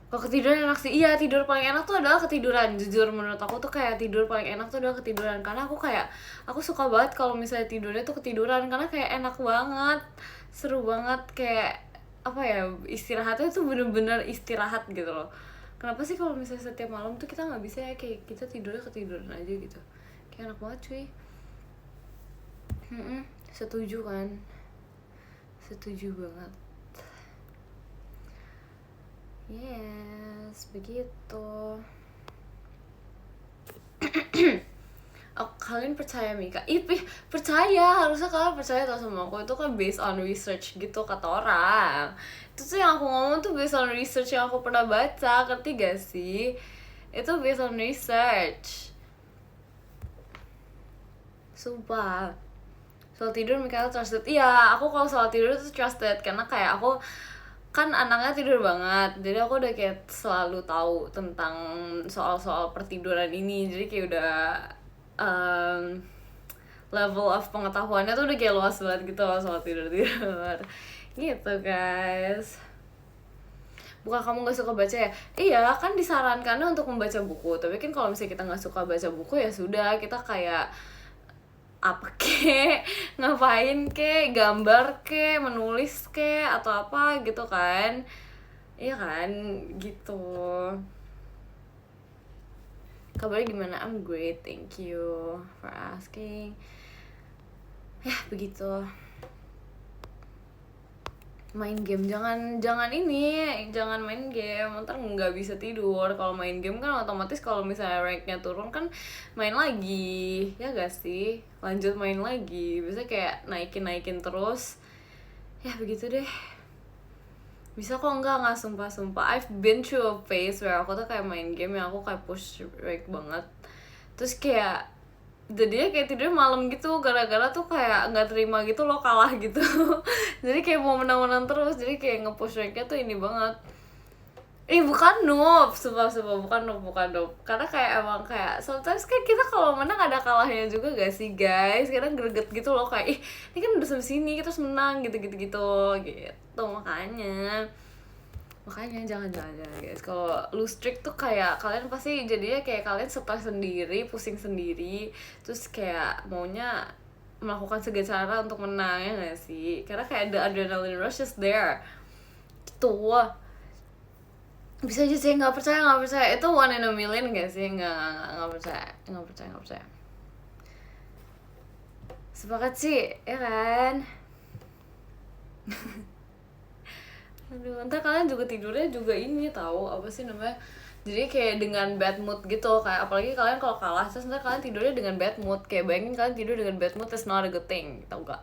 Kalau ketiduran enak sih, iya tidur paling enak tuh adalah ketiduran. Jujur menurut aku tuh kayak tidur paling enak tuh adalah ketiduran. Karena aku suka banget kalau misalnya tidurnya tuh ketiduran, karena kayak enak banget, seru banget, kayak apa ya, istirahatnya tuh bener-bener istirahat gitu loh. Kenapa sih kalau misalnya setiap malam tuh kita nggak bisa ya kayak kita tidurnya ketiduran aja gitu, kayak enak banget cuy. Setuju kan? Setuju banget. Yes, begitu. Kalian percaya Mika? Percaya, harusnya kalian percaya tau sama aku. Itu kan based on research gitu kata orang. Itu tuh yang aku ngomong tuh based on research yang aku pernah baca, ngerti gak sih? Itu based on research, sumpah. Soal tidur Mikaela trusted. Iya, aku kalau soal tidur tuh trusted karena kayak aku kan anaknya tidur banget, jadi aku udah kayak selalu tahu tentang soal-soal pertiduran ini. Jadi kayak udah level of pengetahuannya tuh udah kayak luas banget gitu soal tidur gitu guys. Bukan kamu gak suka baca ya? Iya kan disarankannya untuk membaca buku, tapi kan kalau misalnya kita gak suka baca buku ya sudah, kita kayak apa kek, ngapain kek, gambar kek, menulis kek, atau apa gitu kan. Iya kan, gitu. Kabarnya gimana? I'm great, thank you for asking. Ya begitu. Main game jangan main game, ntar nggak bisa tidur. Kalau main game kan otomatis kalau misalnya ranknya turun kan main lagi, ya gak sih, lanjut main lagi, bisa kayak naikin terus. Ya begitu deh, bisa kok nggak sumpah. I've been through a phase where aku tuh kayak main game yang aku kayak push rank banget, terus kayak jadinya kayak tidur malam gitu gara-gara tuh kayak nggak terima gitu loh kalah gitu. Jadi kayak mau menang terus, jadi kayak nge-push ranknya tuh ini banget. Bukan noob, sumpah bukan noob, karena kayak emang kayak sometimes kan kita kalau menang ada kalahnya juga gak sih guys, kadang greget gitu loh kayak ini kan udah sampai sini kita harus menang gitu. Makanya jangan guys, kalau lose streak tuh kayak kalian pasti jadinya kayak kalian stres sendiri, pusing sendiri, terus kayak maunya melakukan segala cara untuk menang, ya gak sih? Karena kayak the adrenaline rush is there gitu. Bisa aja sih, nggak percaya itu one in a million gak sih? Nggak percaya. Sepakat sih, ya kan? Aduh, ntar kalian juga tidurnya juga ini tahu apa sih namanya, jadi kayak dengan bad mood gitu, kayak apalagi kalian kalau kalah terus ntar kalian tidurnya dengan bad mood, kayak bayangin kalian tidur dengan bad mood, it's not a good thing, tau gak?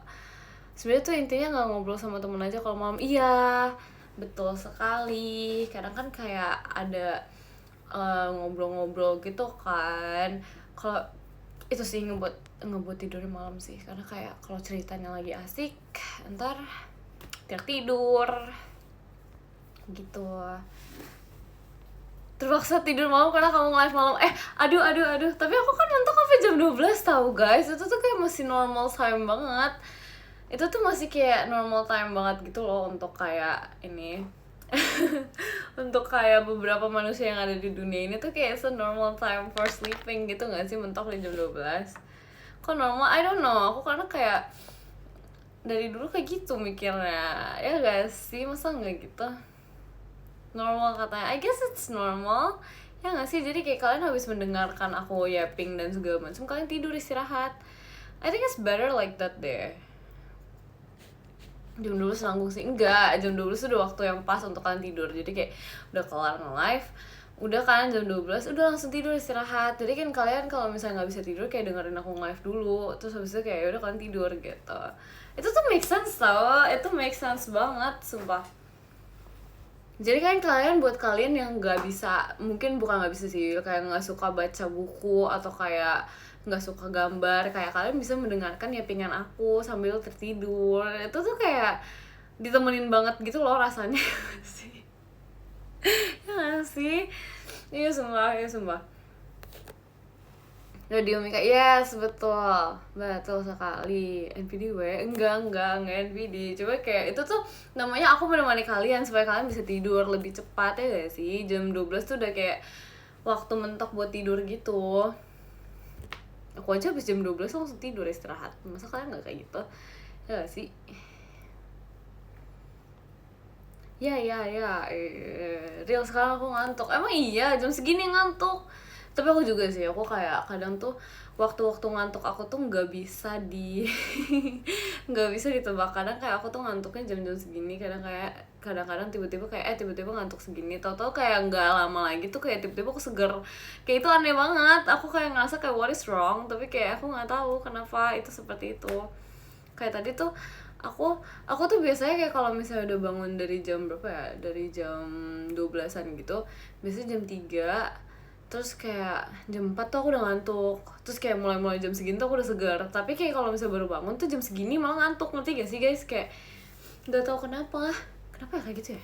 Sebenarnya tuh intinya nggak ngobrol sama temen aja kalau malam. Iya betul sekali, kadang kan kayak ada ngobrol-ngobrol gitu kan, kalau itu sih ngebuat tidurnya malam sih, karena kayak kalau ceritanya lagi asik ntar tidur gitu, terpaksa tidur malam karena kamu live malam. Aduh, tapi aku kan nonton sampai jam 12 tahu guys, itu tuh kayak masih normal time banget, itu tuh masih kayak normal time banget gitu loh untuk kayak ini untuk kayak beberapa manusia yang ada di dunia ini tuh kayak normal time for sleeping gitu gak sih, mentok di jam 12. Kok normal? I don't know. Aku karena kayak dari dulu kayak gitu mikirnya. Ya gak sih? Masa nggak gitu? Normal katanya. I guess it's normal. Ya gak sih? Jadi kayak kalian habis mendengarkan aku yapping dan segala macam, kalian tidur istirahat. I think it's better like that deh. Jam 12 nanggung sih? Enggak, jam 12 udah waktu yang pas untuk kalian tidur. Jadi kayak udah kelar nge-live, udah kan jam 12, udah langsung tidur istirahat. Jadi kan kalian kalau misalnya nggak bisa tidur kayak dengerin aku nge-live dulu, terus habis itu kayak yaudah kalian tidur gitu. Itu tuh make sense tau, itu make sense banget, sumpah. Jadi kan kalian, buat kalian yang nggak bisa, mungkin bukan nggak bisa sih, kayak nggak suka baca buku atau kayak nggak suka gambar, kayak kalian bisa mendengarkan yappingan aku sambil tertidur. Itu tuh kayak ditemenin banget gitu loh rasanya sih. Ya nggak sih? Iya sumpah, iya sumpah. Radio Mika, yes, betul sekali. NPD enggak NPD. Coba kayak itu tuh namanya aku menemani kalian supaya kalian bisa tidur lebih cepat, ya gak sih? Jam 12 tuh udah kayak waktu mentok buat tidur gitu. Aku aja habis jam 12 langsung tidur istirahat. Masa kalian gak kayak gitu? Ya gak sih? Ya, real sekarang aku ngantuk. Emang iya, jam segini ngantuk. Tapi aku juga sih, aku kayak kadang tuh waktu-waktu ngantuk aku tuh nggak bisa nggak bisa ditebak. Kadang kayak aku tuh ngantuknya jam-jam segini, kadang-kadang tiba-tiba kayak tiba-tiba ngantuk segini, tau-tau kayak nggak lama lagi tuh kayak tiba-tiba aku seger. Kayak itu aneh banget. Aku kayak ngerasa kayak what is wrong, tapi kayak aku nggak tahu kenapa itu seperti itu. Kayak tadi tuh aku tuh biasanya kayak kalau misalnya udah bangun dari jam berapa ya, dari jam 12-an gitu, biasanya jam 3, terus kayak jam 4 tuh aku udah ngantuk, terus kayak mulai jam segini tuh aku udah segar. Tapi kayak kalau misalnya baru bangun tuh jam segini malah ngantuk, ngerti gak sih guys? Kayak nggak tahu kenapa ya kayak gitu ya,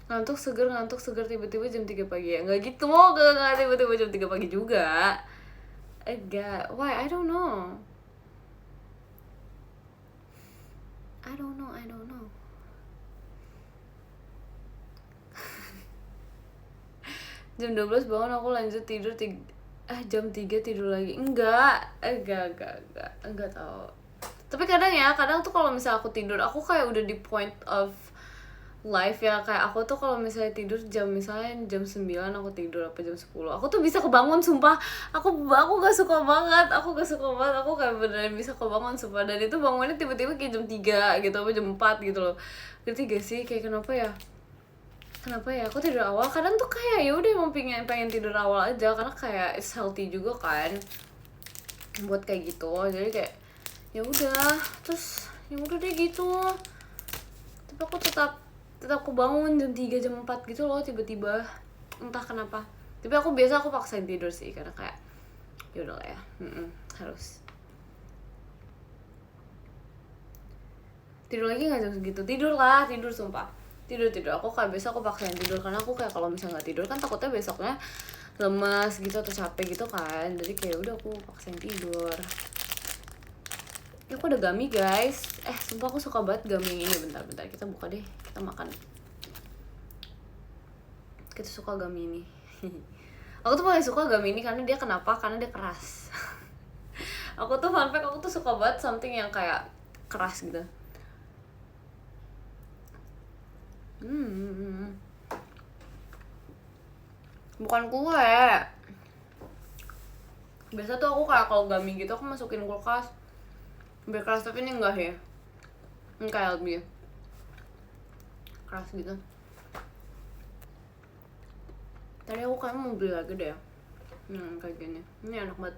ngantuk seger tiba-tiba jam 3 pagi. Ya nggak gitu, nggak tiba-tiba jam 3 pagi juga. Enggak, why, I don't know. Jam 12 bangun, aku lanjut tidur jam 3 tidur lagi. Enggak tahu. Tapi kadang tuh kalau misalnya aku tidur, aku kayak udah di point of life ya, kayak aku tuh kalau misalnya tidur misalnya jam 9 aku tidur apa jam 10, aku tuh bisa kebangun sumpah. Aku gak suka banget, aku kayak beneran bisa kebangun sumpah. Dan itu bangunnya tiba-tiba kayak jam 3 gitu apa jam 4 gitu loh. Ngerti gak sih kayak kenapa ya aku tidur awal? Kadang tuh kayak ya udah emang pengen tidur awal aja, karena kayak it's healthy juga kan buat kayak gitu. Jadi kayak ya udah, terus ya udah deh gitu. Tapi aku tetap aku bangun jam 3 jam 4 gitu loh tiba-tiba, entah kenapa. Tapi aku paksain tidur sih, karena kayak ya udah lah ya, harus tidur lagi. Nggak jam segitu tidur sumpah. Tidur aku kayak biasa aku paksain tidur, karena aku kayak kalau misalnya nggak tidur kan takutnya besoknya lemas gitu atau capek gitu kan. Jadi kayak udah aku paksain tidur. Ya aku ada gummy guys, sumpah aku suka banget gummy ini. Bentar kita buka deh, kita makan. Kita suka gummy ini. Aku tuh paling suka gummy ini karena dia karena dia keras. Aku tuh fun fact, aku tuh suka banget something yang kayak keras gitu. Bukan kue. Biasa tuh aku kayak kalau gummy gitu aku masukin kulkas biar keras, tapi ini enggak ya. Ini kayak lebih keras gitu. Tadi aku kayaknya mau beli lagi deh. Kayak gini. Ini enak banget.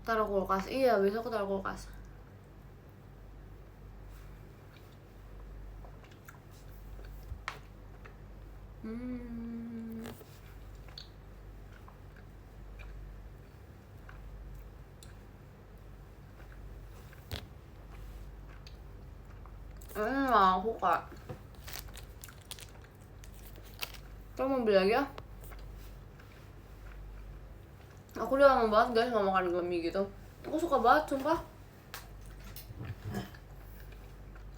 Taruh kulkas. Iya, biasa aku taruh kulkas. Aku kak. Kita mau beli lagi ya? Aku udah lama banget guys gak makan gummy gitu. Aku suka banget sumpah.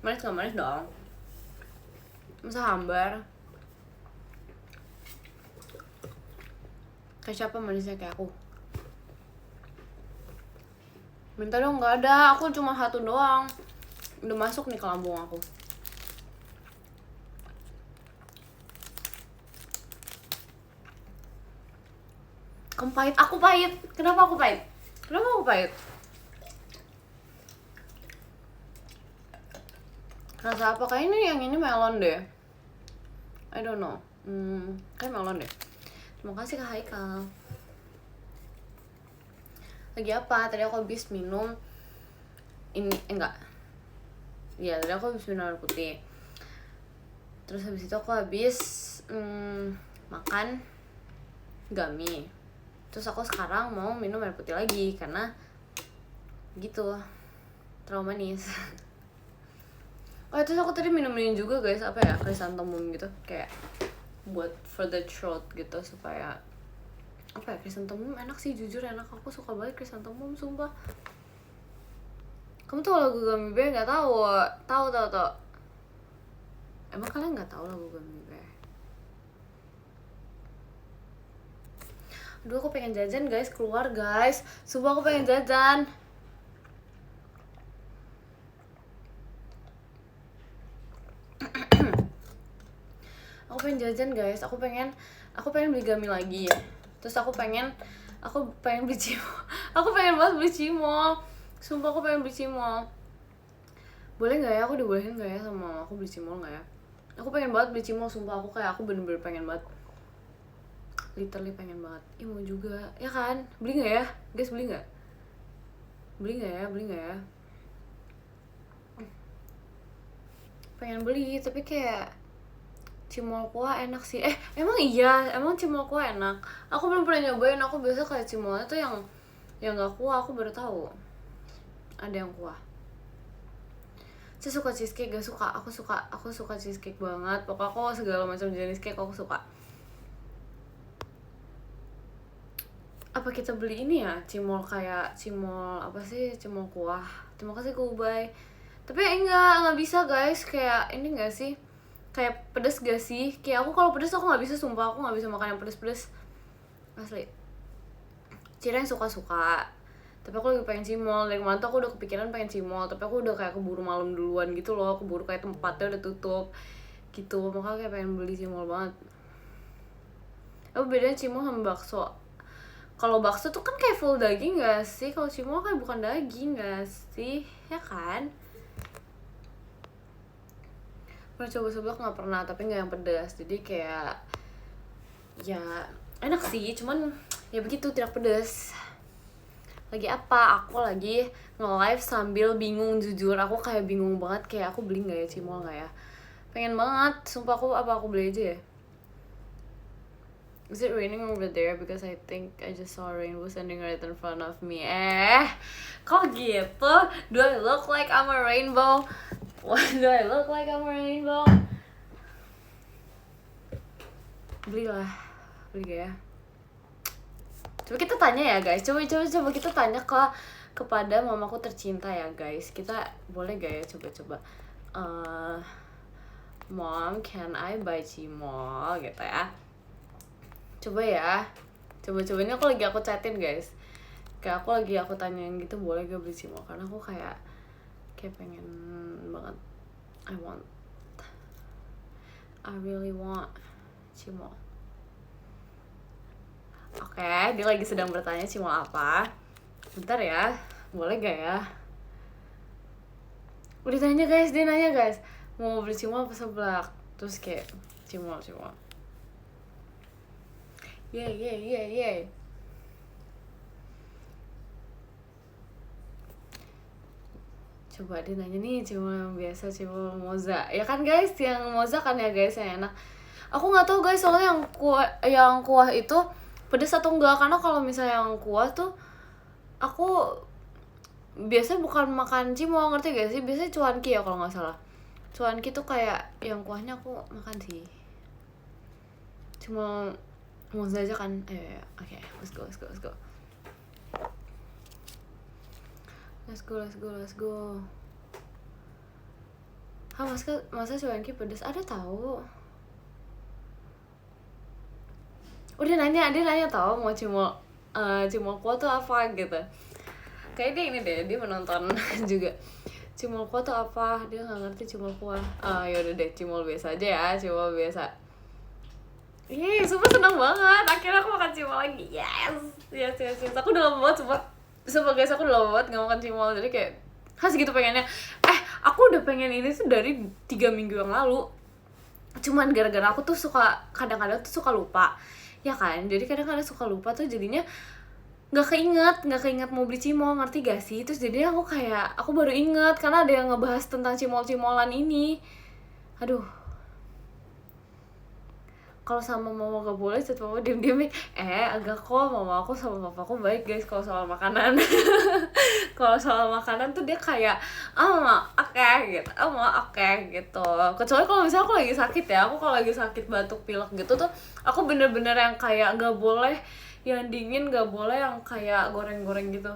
Manis gak manis dong? Masa hambar? Kayak siapa manisnya kayak aku? Minta dong, nggak ada, aku cuma satu doang. Udah masuk nih ke lambung aku. Kamu pahit, aku pahit. Kenapa aku pahit? Kenapa aku pahit? Rasa apa? Kayak ini, yang ini melon deh. I don't know. Kayak melon deh. Terima kasih Kak Haikal. Lagi apa? Tadi aku habis minum ini, enggak. Iya, tadi aku habis minum air putih. Terus habis itu aku habis makan gummy. Terus aku sekarang mau minum air putih lagi karena gitu, terlalu manis. Oh, terus aku tadi minumin juga guys, apa ya, chrysanthemum gitu, kayak buat for the throat gitu, supaya apa ya, chrysanthemum enak sih, jujur enak, aku suka banget chrysanthemum, sumpah. Kamu tahu lagu Gummy Bear nggak? Tahu. Emang kalian nggak tahu lagu Gummy Bear? Aduh, aku pengen jajan guys, keluar guys, sumpah aku pengen jajan. Aku pengen jajan guys, aku pengen beli gummy lagi. Terus aku pengen beli cimol. Aku pengen banget beli cimol. Sumpah aku pengen beli cimol. Boleh nggak ya? Aku dibolehin nggak ya sama aku beli cimol nggak ya? Aku pengen banget beli cimol, sumpah aku bener-bener pengen banget. Literally pengen banget. Ih, mau juga, ya kan? Beli nggak ya? Guys, beli nggak? Beli nggak ya? Pengen beli, tapi kayak cimol kuah enak sih. Emang iya? Emang cimol kuah enak? Aku belum pernah nyobain. Aku biasa kayak cimolnya tuh yang nggak kuah. Aku baru tahu ada yang kuah. Saya suka cheesecake, gak suka. Aku suka cheesecake banget. Pokoknya aku segala macam jenis cake aku suka. Apa kita beli ini ya, cimol apa sih, cimol kuah. Terima kasih Kubay. Tapi enggak bisa guys, kayak ini enggak sih, kayak pedes gak sih? Kayak aku kalau pedes aku nggak bisa, sumpah aku nggak bisa makan yang pedes asli. Cira yang suka, tapi aku lagi pengen cimol. Dari kemarin tuh aku udah kepikiran pengen cimol, tapi aku udah kayak keburu malam duluan gitu loh, keburu kayak tempatnya udah tutup gitu, makanya kayak pengen beli cimol banget. Apa bedanya cimol sama bakso? Kalau bakso tuh kan kayak full daging gak sih? Kalau cimol kayak bukan daging gak sih? Ya kan? Pernah coba seblak nggak? Pernah, tapi nggak yang pedas. Jadi kayak ya enak sih, cuman ya begitu, tidak pedas. Lagi apa? Aku lagi nge-live sambil bingung, jujur. Aku kayak bingung banget, kayak aku beli nggak ya cimol nggak ya? Pengen banget, sumpah aku beli aja ya? Is it raining over there? Because I think I just saw a rainbow standing right in front of me. Kok gitu? Do I look like I'm a rainbow? What do I look like I'm a rainbow? Beli gak ya? Coba kita tanya ya guys. Coba kita tanya kepada mamaku tercinta ya guys. Kita boleh gak ya coba? Mom, can I buy cimol gitu ya? Coba ya, coba ini aku chatin guys, kayak aku tanyain gitu, boleh gak beli cimol, karena aku kayak pengen banget. I really want cimol. Oke, dia lagi sedang bertanya cimol apa. Bentar ya, boleh gak ya? Udah tanya guys, dia nanya guys, mau beli cimol apa seblak? Terus kayak cimol. Yeay. Coba dia nanya nih, cimol yang biasa, cimol moza. Ya kan guys, yang moza kan ya guys, yang enak. Aku nggak tahu guys, soalnya yang kuah itu pedes atau enggak. Karena kalau misalnya yang kuah tuh, aku biasanya bukan makan cimol, ngerti gak sih? Biasanya cuanki ya kalau nggak salah. Cuanki tuh kayak yang kuahnya aku makan sih. Cuma moza aja kan. Oke, let's go. Let's go. Masa cuanki pedas? Ada tahu. dia nanya tau mau cimol kuah tuh apa gitu. Kayak dia ini deh, dia menonton juga. Cimol kuah tuh apa? Dia nggak ngerti cimol kuah. Yaudah deh, cimol biasa aja ya, cimol biasa. Sumpah seneng banget. Akhirnya aku makan cimol lagi. Yes. Aku udah lama banget, sumpah guys, aku udah lama banget nggak makan cimol. Jadi kayak segitu pengennya. Aku udah pengen ini tuh dari 3 minggu yang lalu. Cuman gara-gara aku tuh kadang-kadang tuh suka lupa. Ya kan? Jadi kadang-kadang suka lupa tuh jadinya nggak keinget mau beli cimol, ngerti gak sih? Terus jadi aku baru inget karena ada yang ngebahas tentang cimol-cimolan ini. Aduh, kalau sama mama gak boleh, set mama diem-diem. Agak kok, mama aku sama papaku baik guys kalau soal makanan. Kalau soal makanan tuh dia kayak oke gitu. Kecuali kalau misalnya aku lagi sakit ya, aku kalau lagi sakit batuk pilek gitu tuh aku bener-bener yang kayak gak boleh yang dingin, gak boleh yang kayak goreng-goreng gitu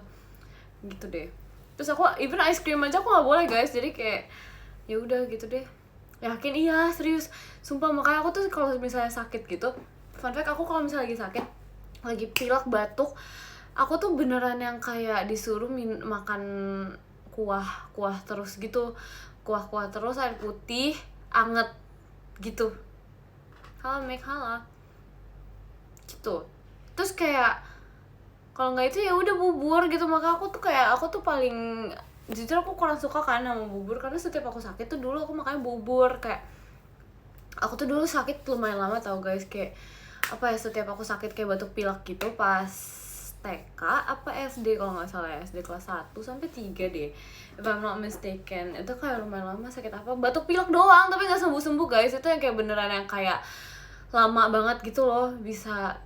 deh. Terus aku even ice cream aja aku gak boleh guys, jadi kayak ya udah gitu deh. Yakin, iya serius, sumpah. Makanya aku tuh kalau misalnya sakit gitu, fun fact, aku kalau misalnya lagi sakit, lagi pilek batuk, aku tuh beneran yang kayak disuruh makan kuah terus gitu, kuah terus, air putih anget gitu, halal gitu. Terus kayak kalau nggak itu ya udah bubur gitu. Maka aku tuh paling jujur aku kurang suka kan sama bubur, karena setiap aku sakit tuh dulu aku makannya bubur. Kayak aku tuh dulu sakit lumayan lama tau guys, kayak setiap aku sakit kayak batuk pilek gitu pas TK SD kalau nggak salah ya, SD kelas 1 sampai 3 deh if I'm not mistaken. Itu kayak lumayan lama sakit batuk pilek doang tapi nggak sembuh guys. Itu yang kayak beneran yang kayak lama banget gitu loh bisa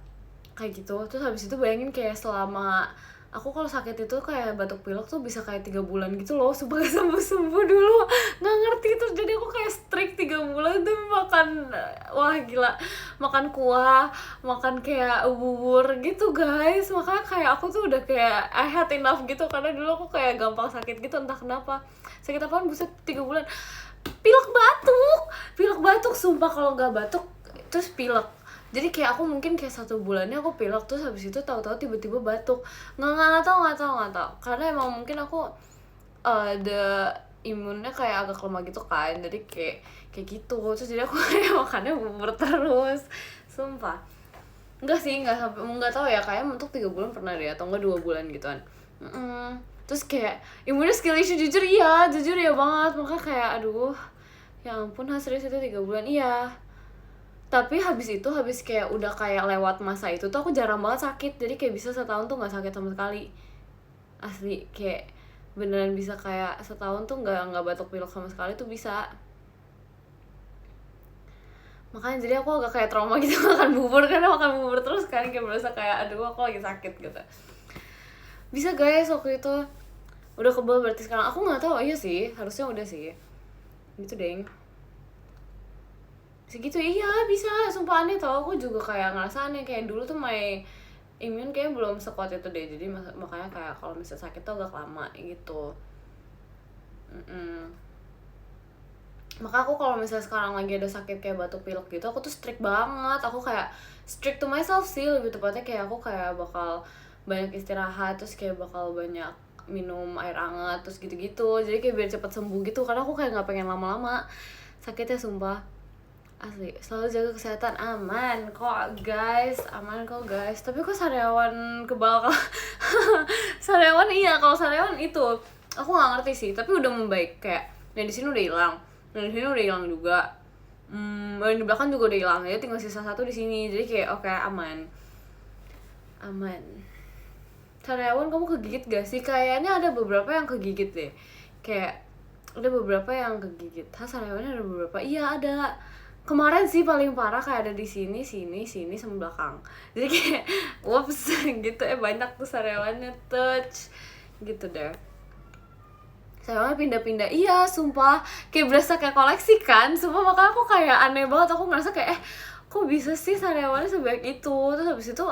kayak gitu. Terus habis itu bayangin kayak selama aku kalau sakit itu kayak batuk pilek tuh bisa kayak 3 bulan gitu loh, sumpah gak sembuh dulu, nggak ngerti. Terus jadi aku kayak strict 3 bulan tuh makan, wah gila, makan kuah, makan kayak bubur gitu guys. Makanya kayak aku tuh udah kayak I had enough gitu, karena dulu aku kayak gampang sakit gitu entah kenapa. Sakit apaan buset 3 bulan, pilek batuk sumpah. Kalau nggak batuk terus pilek. Jadi kayak aku mungkin kayak 1 bulannya aku pilek, terus habis itu tahu-tahu tiba-tiba batuk. Nggak tahu. Karena emang mungkin aku the imunnya kayak agak lemah gitu kan. Jadi kayak gitu. Terus jadi aku kayak makannya bubur terus. Sumpah. Nggak tahu ya, kayak untuk 3 bulan pernah deh, atau enggak 2 bulan gituan. Terus kayak imunnya skill issue jujur ya banget. Maka kayak aduh, ya ampun, serius itu 3 bulan iya. Tapi habis kayak udah kayak lewat masa itu tuh aku jarang banget sakit. Jadi kayak bisa setahun tuh nggak sakit sama sekali, asli. Kayak beneran bisa kayak setahun tuh nggak batuk pilek sama sekali tuh bisa. Makanya jadi aku agak kayak trauma gitu makan bubur, karena makan bubur terus kan kayak berasa kayak aduh aku lagi sakit gitu. Bisa guys, waktu itu udah kebal berarti sekarang. Aku nggak tahu, iya sih harusnya udah sih gitu deh. Segitu iya bisa, sumpah aneh tau. Aku juga kayak ngerasa aneh, kayak dulu tuh my imun kayak belum sekuat itu deh. Jadi makanya kayak kalau misalnya sakit tuh agak lama gitu. Maka aku kalau misalnya sekarang lagi ada sakit kayak batuk pilek gitu, aku tuh strict banget. Aku kayak strict to myself sih, lebih tepatnya kayak aku kayak bakal banyak istirahat, terus kayak bakal banyak minum air hangat, terus gitu-gitu. Jadi kayak biar cepet sembuh gitu, karena aku kayak nggak pengen lama-lama sakitnya sumpah. Asli, selalu jaga kesehatan. Aman kok guys. Tapi kok sariawan kebal sariawan iya, kalau sariawan itu aku nggak ngerti sih, tapi udah membaik. Kayak di sini udah hilang, dan di sini udah hilang juga. Di belakang juga udah hilang, ya tinggal sisa 1 di sini. Jadi kayak oke, aman. Sariawan kamu kegigit gak sih? Kayaknya ada beberapa yang kegigit deh. Kayak ada beberapa yang kegigit. Sariawannya ada beberapa. Iya ada. Kemarin sih paling parah kayak ada di sini sama belakang. Jadi kayak whoops gitu, banyak tuh sariawannya touch gitu deh. Sariawannya pindah-pindah, iya sumpah. Kayak berasa kayak koleksi kan. Sumpah, makanya aku kayak aneh banget. Aku ngerasa kayak kok bisa sih sariawannya sebaik itu. Terus habis itu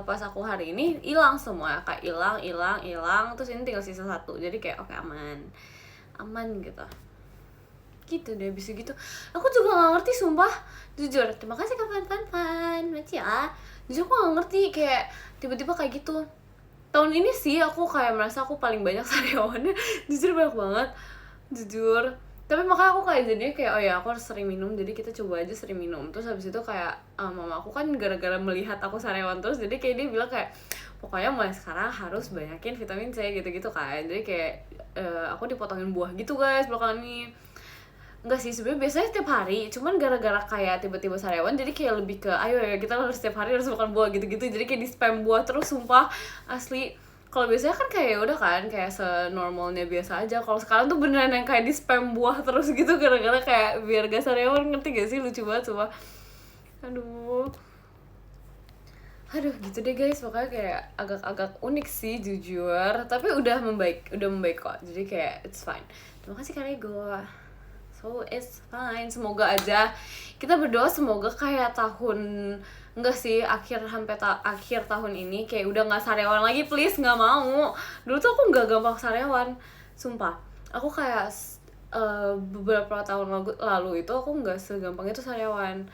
pas aku hari ini hilang semua. Kayak hilang. Terus ini tinggal sisa 1. Jadi kayak oke, aman gitu deh. Bisa gitu aku juga nggak ngerti sumpah, jujur. Terima kasih kapan Maci ya, Jadi aku gak ngerti kayak tiba-tiba kayak gitu. Tahun ini sih aku kayak merasa aku paling banyak sariawannya. Jujur banyak banget, jujur. Tapi makanya aku kayak jadinya kayak oh ya aku harus sering minum, jadi kita coba aja sering minum. Terus habis itu kayak mama aku kan gara-gara melihat aku sariawan terus, jadi kayak dia bilang kayak pokoknya mulai sekarang harus banyakin vitamin C gitu-gitu kan. Jadi kayak aku dipotongin buah gitu guys belakangan ini. Enggak sih, sebenarnya biasanya setiap hari, cuman gara-gara kayak tiba-tiba sariawan jadi kayak lebih ke ayo ya kita harus setiap hari harus makan buah gitu-gitu, jadi kayak di spam buah terus sumpah asli. Kalau biasanya kan kayak udah kan kayak senormalnya biasa aja, kalau sekarang tuh beneran yang kayak di spam buah terus gitu gara-gara kayak biar gak sariawan, ngerti gak sih? Lucu banget sumpah. Aduh gitu deh guys, makanya kayak agak-agak unik sih jujur, tapi udah membaik kok, jadi kayak it's fine. Terima kasih Kak Rego. So it's fine, semoga aja kita berdoa semoga kayak tahun enggak sih akhir tahun ini kayak udah nggak sariawan lagi, please, nggak mau. Dulu tuh aku nggak gampang sariawan, sumpah. Aku kayak beberapa tahun lalu itu aku nggak segampang itu sariawan,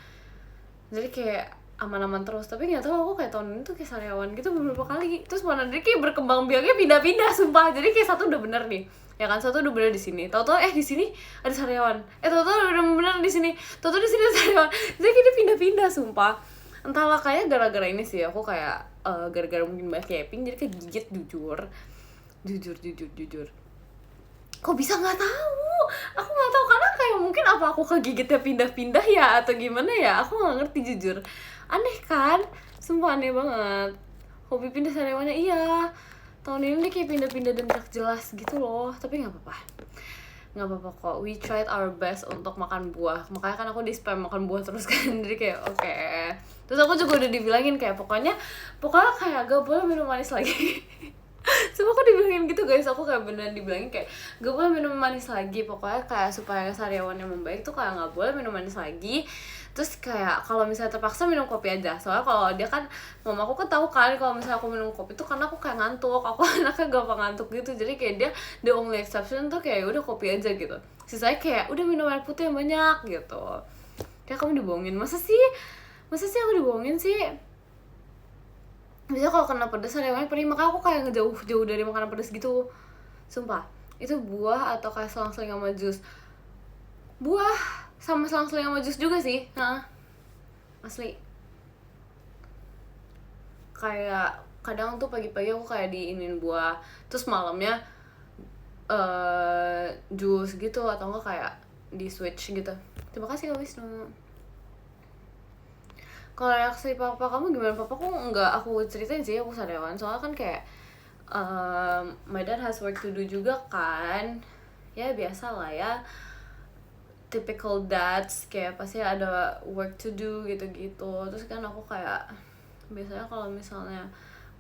jadi kayak aman-aman terus. Tapi nggak tahu aku kayak tahun ini tuh kayak sariawan gitu beberapa kali, terus mana dia kayak berkembang biaknya pindah-pindah sumpah. Jadi kayak satu udah bener nih ya kan, satu udah bener di sini, tahu-tahu di sini ada sariawan, tahu-tahu udah bener di sini, tahu-tahu di sini ada sariawan. Jadi kayak dia pindah-pindah sumpah. Entahlah, kayak gara-gara ini sih aku kayak gara-gara mungkin banyak capping jadi kegigit jujur. Kok bisa nggak tahu? Aku nggak tahu karena kayak mungkin apa aku kegigitnya pindah-pindah ya atau gimana ya, aku nggak ngerti jujur. Aneh kan, sumpah aneh banget. Hobi pindah sariawannya iya. Tahun ini kayak pindah-pindah dan gak jelas gitu loh. Tapi nggak apa-apa kok. We tried our best untuk makan buah. Makanya kan aku di spam makan buah terus kan. Jadi kayak oke. Terus aku juga udah dibilangin kayak pokoknya kayak gak boleh minum manis lagi. Sumpah aku dibilangin gitu guys, aku kayak beneran dibilangin kayak gak boleh minum manis lagi. Pokoknya kayak supaya sariawannya membaik tuh kayak gak boleh minum manis lagi. Terus kayak kalau misalnya terpaksa minum kopi aja, soalnya kalau dia kan mama aku kan tahu kan kalau misalnya aku minum kopi tuh karena aku kayak ngantuk, aku anaknya gampang ngantuk gitu. Jadi kayak dia the only exception tuh kayak udah kopi aja gitu, sisanya kayak udah minum air putih yang banyak gitu. Kayak kamu dibohongin, masa sih aku dibohongin sih? Biasanya kalau kena pedas sariawannya perih, makanya aku kayak ngejauh dari makanan pedas gitu. Sumpah, itu buah atau kayak selang-seling sama jus. Buah sama selang-seling sama jus juga sih, asli. Kayak kadang tuh pagi-pagi aku kayak diinin buah, terus malamnya jus gitu, atau enggak kayak di switch gitu. Terima kasih Kak Wisnu. Kalau reaksi papa kamu gimana? Papa aku nggak aku ceritain sih aku sariawan, soalnya kan kayak my dad has work to do juga kan, ya biasa lah ya, typical dads kayak pasti ada work to do gitu-gitu. Terus kan aku kayak biasanya kalau misalnya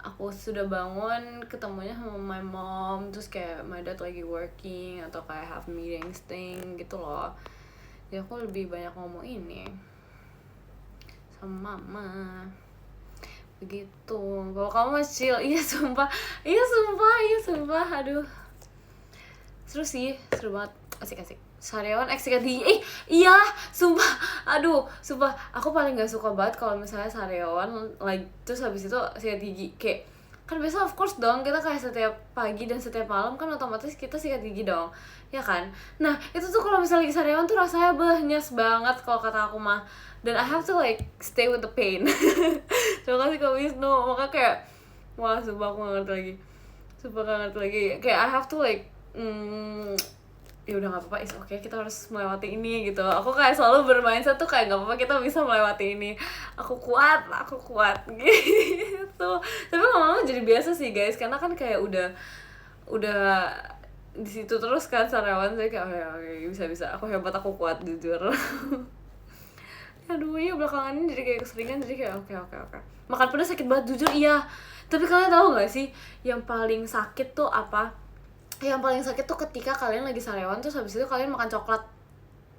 aku sudah bangun ketemunya sama my mom, terus kayak my dad lagi working atau kayak have meetings gitu loh. Jadi aku lebih banyak ngomong ini sama mama begitu. Kalau kamu masih chill, iya sumpah, aduh seru sih, seru banget, asik sariawan sikat gigi. Iya sumpah, aduh sumpah aku paling gak suka banget kalau misalnya sariawan like terus habis itu sikat gigi. Kayak kan biasa of course dong kita kayak setiap pagi dan setiap malam kan otomatis kita sikat gigi dong ya kan. Nah itu tuh kalau misalnya lagi sariawan tuh rasanya nyes banget kalau kata aku mah, dan I have to like stay with the pain. Terima kasih Kak Wisnu. Maka kayak wah sumpah aku gak ngerti lagi, kayak I have to like ya udah nggak apa-apa, is okay, kita harus melewati ini gitu. Aku kayak selalu bermindset tuh kayak nggak apa-apa, kita bisa melewati ini, aku kuat gitu. Tapi lama-lama jadi biasa sih guys, karena kan kayak udah di situ terus kan sariawan, saya kayak oke, bisa aku hebat, aku kuat jujur. Aduh iya belakangan ini jadi kayak keseringan, jadi kayak oke. Makan pedas sakit banget jujur, iya. Tapi kalian tahu nggak sih yang paling sakit tuh apa? Yang paling sakit tuh ketika kalian lagi sariawan terus habis itu kalian makan coklat.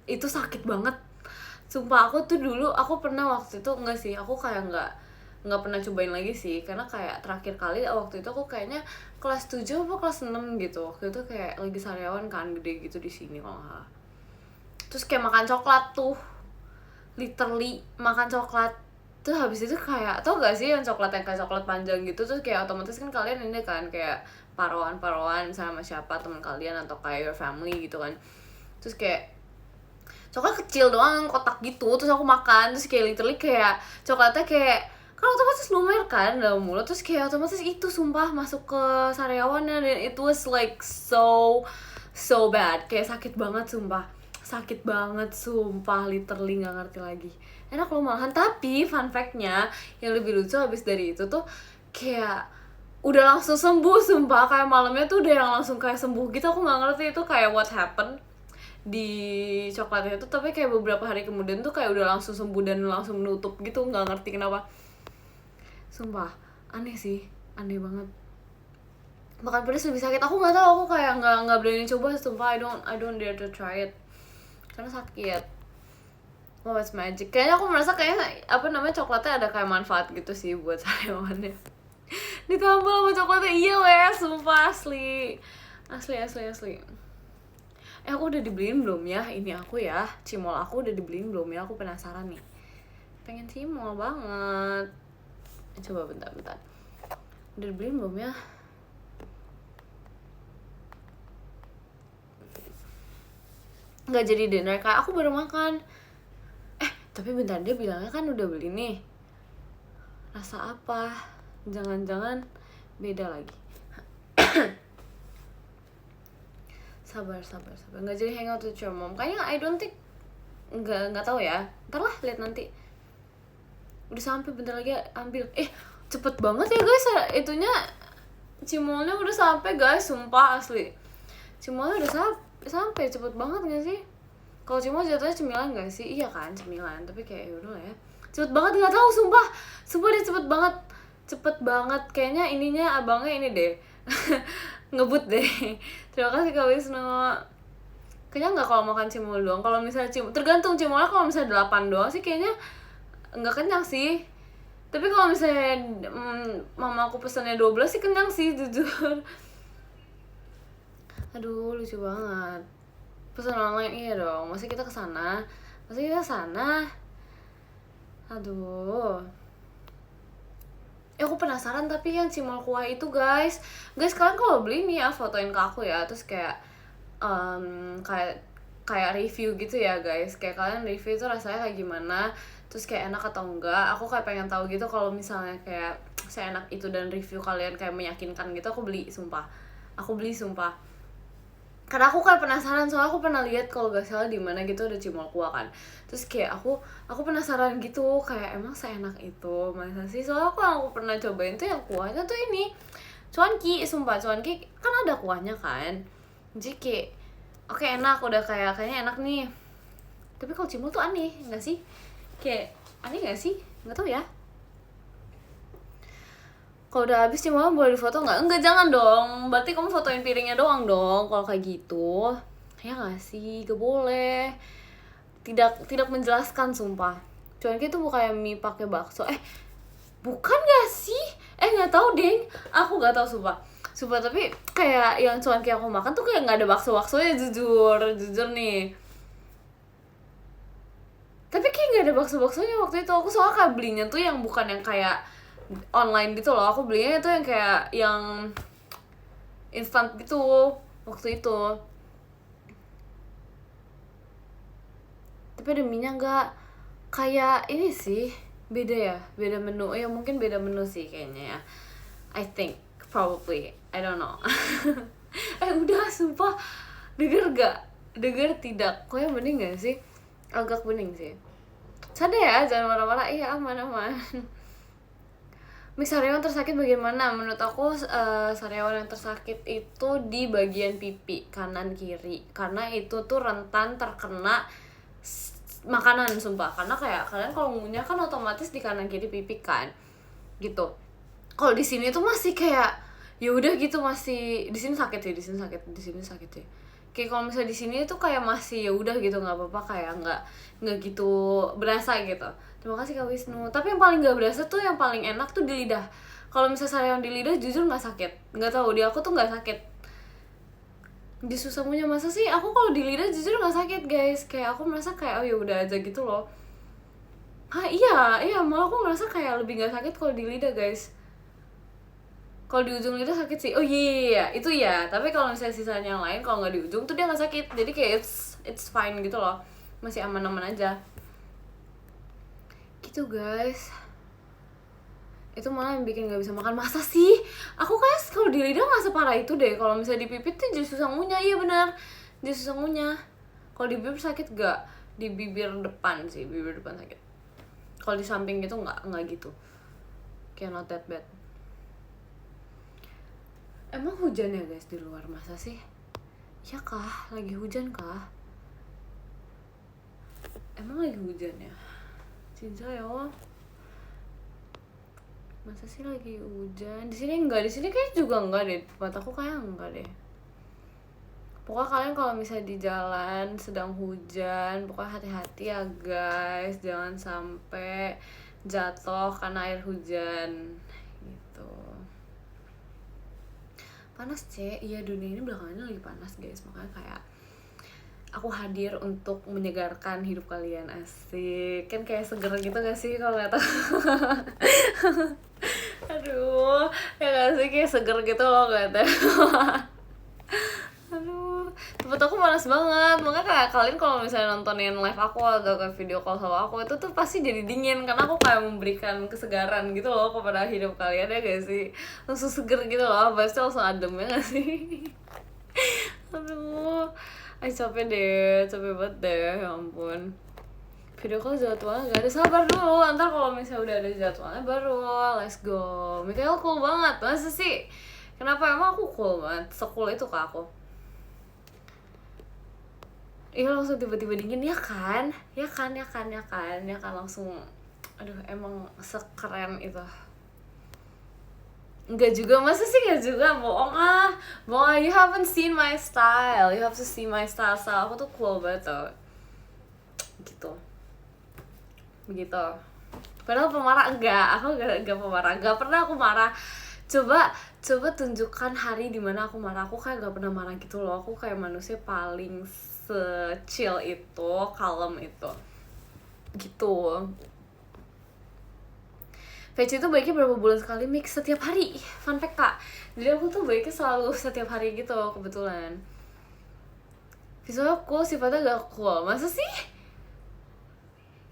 Itu sakit banget sumpah. Aku tuh dulu aku pernah waktu itu enggak sih, aku kayak nggak pernah cobain lagi sih, karena kayak terakhir kali waktu itu aku kayaknya kelas 7 atau kelas 6 gitu. Waktu itu kayak lagi sariawan kan gede gitu di sini kalau nggak salah. Terus kayak makan coklat tuh, literally makan coklat. Terus habis itu kayak, tau gak sih yang coklat yang kayak coklat panjang gitu, terus kayak otomatis kan kalian ini kan kayak paroan sama siapa teman kalian atau kayak your family gitu kan. Terus kayak coklat kecil doang kotak gitu, terus aku makan, terus kayak literally kayak coklatnya kayak kan otomatis lumer kan dalam mulut, terus kayak otomatis itu sumpah masuk ke sariawannya, dan it was like so bad, kayak sakit banget sumpah, literally nggak ngerti lagi. Enak loh malahan, tapi fun fact-nya yang lebih lucu habis dari itu tuh kayak udah langsung sembuh sumpah, kayak malamnya tuh udah yang langsung kayak sembuh gitu. Aku nggak ngerti itu kayak what happened di coklatnya itu, tapi kayak beberapa hari kemudian tuh kayak udah langsung sembuh dan langsung menutup gitu, nggak ngerti kenapa sumpah. Aneh sih, aneh banget. Makan pedas lebih sakit, aku nggak tahu, aku kayak nggak berani coba sumpah. I don't dare to try it karena sakit. Oh, it's magic. Kayaknya aku merasa kayaknya coklatnya ada kayak manfaat gitu sih buat sariawannya. Ditambah sama coklatnya, iya weh, sumpah asli. Aku udah dibeliin belum ya? Ini aku ya, cimol aku udah dibeliin belum ya? Aku penasaran nih. Pengen cimol banget. Coba bentar. Udah dibeliin belum ya? Nggak jadi dinner, kayak aku baru makan. Tapi bentar, dia bilangnya kan udah beli nih. Rasa apa? Jangan-jangan beda lagi. sabar. Nggak jadi hangout with your mom. Kayaknya I don't think, nggak tahu ya. Ntar lah, lihat nanti. Udah sampai, bentar lagi ambil. Cepet banget ya guys, itunya cimolnya udah sampai guys, sumpah asli. Cimolnya udah sampai, cepet banget nggak sih? Kalau cimol jatuhnya cemilan gak sih? Iya kan, cemilan. Tapi kayak yaudah lah ya. Cepet banget, gak tahu sumpah dia cepet banget. Kayaknya ininya abangnya ini deh. Ngebut deh. Terima kasih Kak Wisnu. Kayaknya gak kalau makan cimol doang. Kalau misalnya tergantung cimolnya, kalau misalnya 8 doang sih kayaknya gak kenyang sih. Tapi kalau misalnya mama aku pesannya 12 sih kenyang sih, jujur. Aduh, lucu banget. Pesan online, iya dong, masa kita kesana. Aduh, aku penasaran tapi yang cimol kuah itu guys, kalian kalau beli nih ya fotoin ke aku ya, terus kayak kayak review gitu ya guys, kayak kalian review itu rasanya kayak gimana, terus kayak enak atau enggak. Aku kayak pengen tahu gitu, kalau misalnya kayak seenak itu dan review kalian kayak meyakinkan gitu, aku beli sumpah. Karena aku kayak penasaran, soalnya aku pernah lihat kalau gak salah di mana gitu ada cimol kuah kan. Terus kayak aku penasaran gitu, kayak emang seenak itu masa sih? Soalnya aku pernah cobain tuh yang kuahnya tuh ini cuanki, sumpah cuanki kan ada kuahnya kan. Jadi kayak oke, enak, udah kayaknya enak nih. Tapi kalau cimol tuh aneh nggak sih? Kayak aneh nggak sih? Nggak tahu ya. Kalau udah habis cimolnya boleh difoto nggak? Enggak, jangan dong. Berarti kamu fotoin piringnya doang dong kalau kayak gitu. Ya nggak sih? Gak boleh. Tidak menjelaskan sumpah. Cuanki itu bukan mie pakai bakso. Bukan gak sih? Nggak tahu deh. Aku nggak tahu sumpah. Tapi kayak yang cuanki aku makan tuh kayak nggak ada bakso-baksonya, jujur nih. Tapi kayak nggak ada bakso-baksonya waktu itu. Aku soalnya kayak belinya tuh yang bukan yang kayak online gitu loh. Aku belinya itu yang kayak yang instan gitu waktu itu. Tapi ada minyak nggak? Kayak ini sih beda menu. Ya mungkin beda menu sih kayaknya ya. I think probably, I don't know. Udah sumpah, denger tidak? Kok yang bening gak sih? Agak bening sih. Sadar ya, jangan marah-marah. Iya, aman. Mix sariawan tersakit bagian mana? Menurut aku sariawan yang tersakit itu di bagian pipi kanan kiri, karena itu tuh rentan terkena makanan sumpah. Karena kayak kalian kalau ngunyah kan otomatis di kanan kiri pipi kan, gitu. Kalau di sini tuh masih kayak ya udah gitu, masih di sini sakit ya. Kayak kalau misalnya di sini tuh kayak masih ya udah gitu, nggak apa-apa, kayak nggak gitu berasa gitu. Terima kasih Kak Wisnu. Tapi yang paling nggak berasa tuh, yang paling enak tuh di lidah. Kalau misalnya sariawan di lidah jujur nggak sakit, nggak tahu, di aku tuh nggak sakit. Di susahnya masa sih? Aku kalau di lidah jujur nggak sakit guys. Kayak aku merasa kayak oh ya udah aja gitu loh. Iya, malah aku ngerasa kayak lebih nggak sakit kalau di lidah guys. Kalau di ujung lidah sakit sih. Oh iya, itu ya. Tapi kalau misalnya sisanya yang lain, kalau nggak di ujung tuh dia nggak sakit. Jadi kayak it's fine gitu loh. Masih aman-aman aja. Gitu guys. Itu malah yang bikin nggak bisa makan. Masa sih? Aku kayak kalau di lidah nggak separah itu deh. Kalau misalnya di pipit tuh jadi susah ngunyah. Iya benar. Jadi susah ngunyah. Kalau di bibir sakit gak? Di bibir depan sih, bibir depan sakit. Kalau di samping gitu nggak gitu. Kayak not that bad. Emang hujan ya guys di luar, masa sih? Ya kah? Lagi hujan kah? Emang lagi hujan ya? Cinta ya. Masa sih lagi hujan? Di sini enggak, di sini kayak juga enggak deh. Tempat aku kayak enggak deh. Pokoknya kalian kalau misalnya di jalan sedang hujan, pokoknya hati-hati ya guys. Jangan sampai jatuh karena air hujan. Gitu. Panas iya dunia ini belakangan lagi panas guys, makanya kayak aku hadir untuk menyegarkan hidup kalian. Asik kan, kayak seger gitu gak sih kalau lihat aku? Aduh ya gak sih, kayak seger gitu loh liatnya. Aduh, tempat aku panas banget, makanya kayak kalian kalau misalnya nontonin live aku atau ke video call sama aku itu tuh pasti jadi dingin, karena aku kayak memberikan kesegaran gitu loh kepada hidup kalian ya gak sih, langsung seger gitu loh, pasti langsung adem ya gak sih. Aduh, capek banget deh, ya ampun. Video call jadwalnya gak ada, sabar dulu, ntar kalau misalnya udah ada jadwalnya baru let's go. Mikael cool banget, masa sih? Kenapa emang aku cool banget, se-cool itu ke aku? Iya langsung tiba-tiba dingin ya kan langsung. Aduh emang sekeren itu. Enggak juga, masa sih enggak juga, bohong you haven't seen my style, you have to see my style aku tuh cool banget tuh. Gitu begitu. Padahal pemarah enggak, aku enggak pemarah, enggak pernah aku marah. Coba tunjukkan hari dimana aku marah. Aku kayak gak pernah marah gitu loh. Aku kayak manusia paling chill itu, kalem itu gitu. VC itu baiknya berapa bulan sekali mix? Setiap hari. Fun fact kak, jadi aku tuh baiknya selalu setiap hari gitu kebetulan. Visual aku sifatnya gak cool. Masa sih?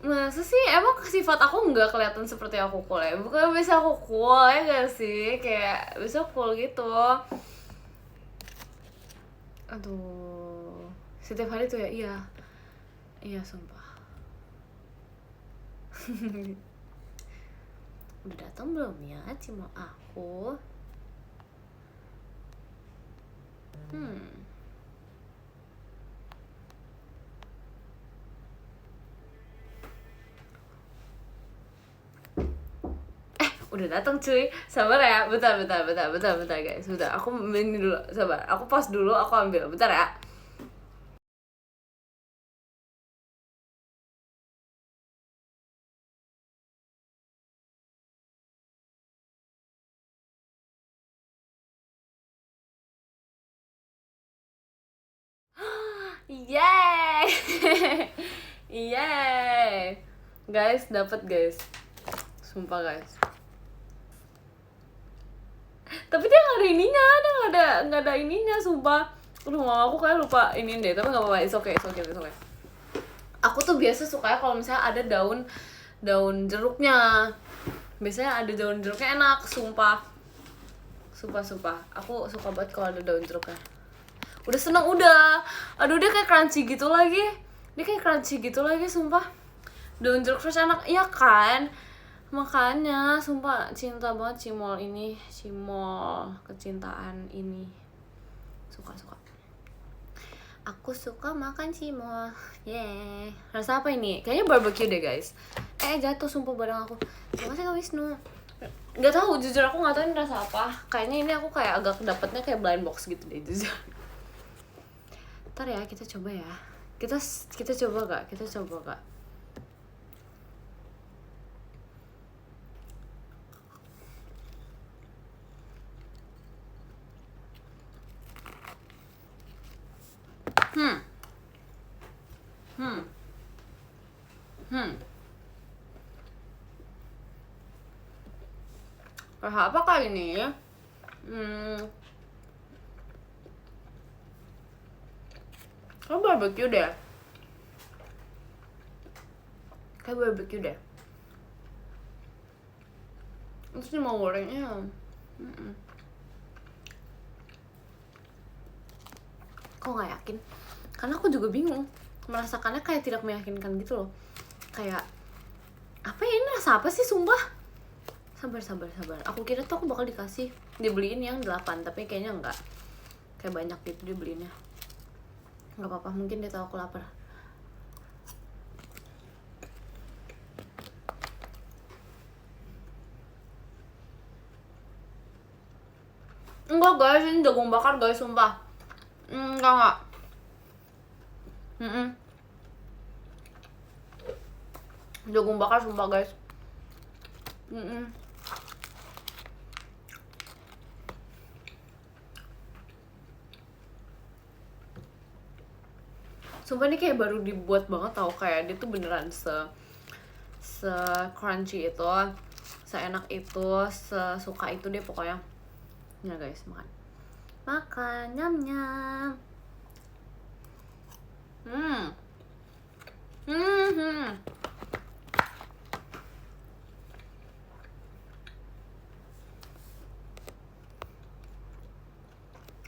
Emang sifat aku nggak kelihatan seperti aku cool ya? Bukan bisa aku cool ya gak sih? Kayak bisa cool gitu. Aduh, setiap hari tuh ya, iya sumpah. Udah datang belum ya cimo aku? Udah datang cuy, sabar ya, bentar guys, bentar, aku ini dulu, sabar, aku pause dulu, aku ambil, bentar ya. Yeay. Yeay guys, dapet guys, sumpah guys. Tapi dia nggak ada ininya, dia nggak ada ininya, sumpah. Aduh, mama aku kayak lupa ini deh, tapi nggak apa-apa, it's okay. Aku tuh biasa suka kalau misalnya ada daun jeruknya. Biasanya ada daun jeruknya enak, sumpah. Aku suka banget kalau ada daun jeruknya. Udah seneng udah. Aduh dia kayak crunchy gitu lagi. Sumpah. Daun jeruk fresh enak, iya kan? Makanya sumpah cinta banget cimol ini, cimol kecintaan ini. Suka. Aku suka makan cimol. Yeah. Rasa apa ini? Kayaknya barbecue deh guys. Jatuh sumpah barang aku. Makasih Kak Wisnu. Gak tahu, jujur aku gak tahu ini rasa apa. Kayaknya ini aku kayak agak dapetnya kayak blind box gitu deh jujur. Ntar ya kita coba ya. Kita coba gak? Apa kali ini? Kayak barbecue deh. Terus ini mau gorengnya. Kok nggak yakin? Karena aku juga bingung. Merasakannya kayak tidak meyakinkan gitu loh. Kayak apa ya, ini rasa apa sih, sumpah. Sabar. Aku kira tuh aku bakal dibeliin yang 8, tapi kayaknya enggak. Kayak banyak gitu dibeliinnya. Nggak apa-apa, mungkin dia tahu aku lapar. Enggak guys, ini jagung bakar guys, sumpah. Enggak. Jagung bakar sumpah guys. Sumpah ini kayak baru dibuat banget tau, kayak dia tuh beneran se crunchy itu, seenak itu, sesuka itu deh pokoknya. Ya guys, makan nyam.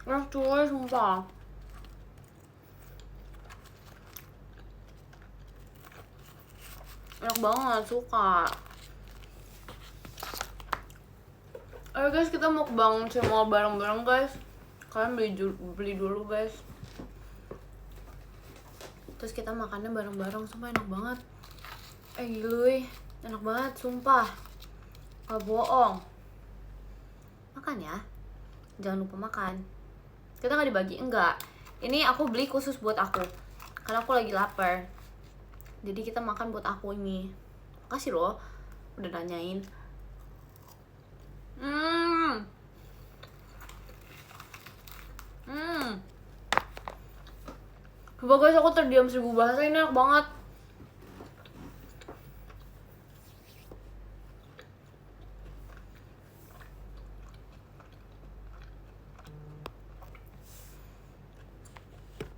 Enak cuy, sumpah. Enak banget, suka. Ayo guys, kita mukbang cimol bareng-bareng guys. Kalian beli dulu guys. Terus kita makannya bareng-bareng, sumpah enak banget. Giluy, enak banget, sumpah. Gak bohong. Makan ya, jangan lupa makan. Kita nggak dibagi, enggak. Ini aku beli khusus buat aku, karena aku lagi lapar. Jadi kita makan buat aku ini. Makasih loh udah nanyain. Coba guys, aku terdiam 1000 bahasa, ini enak banget.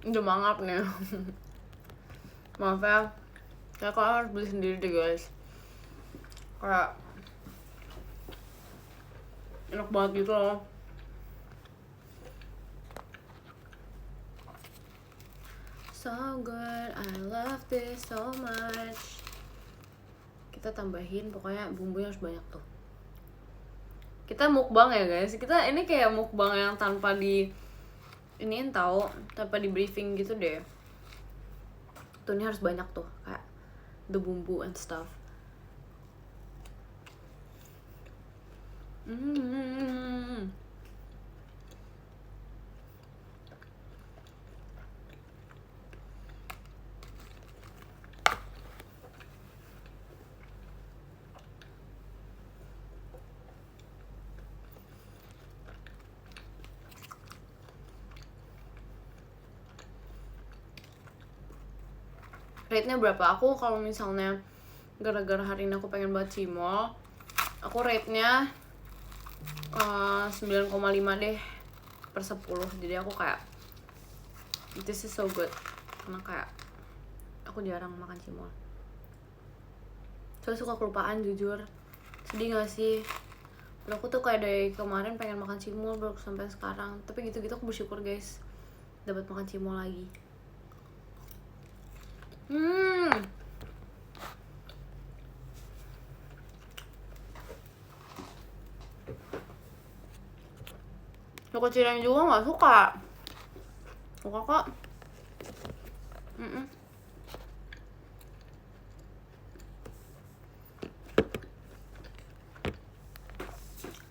Udah mangap nih. Maaf ya, kayak kalian harus beli sendiri deh guys. Kayak enak banget gitu loh. So good, I love this so much. Kita tambahin, pokoknya bumbunya harus banyak tuh. Kita mukbang ya guys. Kita ini kayak mukbang yang tanpa di iniin tahu, tanpa di briefing gitu deh. Tuh ini harus banyak tuh, kayak the bumbu and stuff. Rate-nya berapa? Aku kalau misalnya gara-gara hari ini aku pengen banget cimol, aku rate-nya 9,5 deh per 10. Jadi aku kayak this is so good, karena kayak aku jarang makan cimol. Soalnya suka kelupaan jujur. Sedih gak sih? Udah aku tuh kayak dari kemarin pengen makan cimol baru sampai sekarang. Tapi gitu-gitu aku bersyukur guys dapat makan cimol lagi. Suka cireng juga gak suka. Suka kok.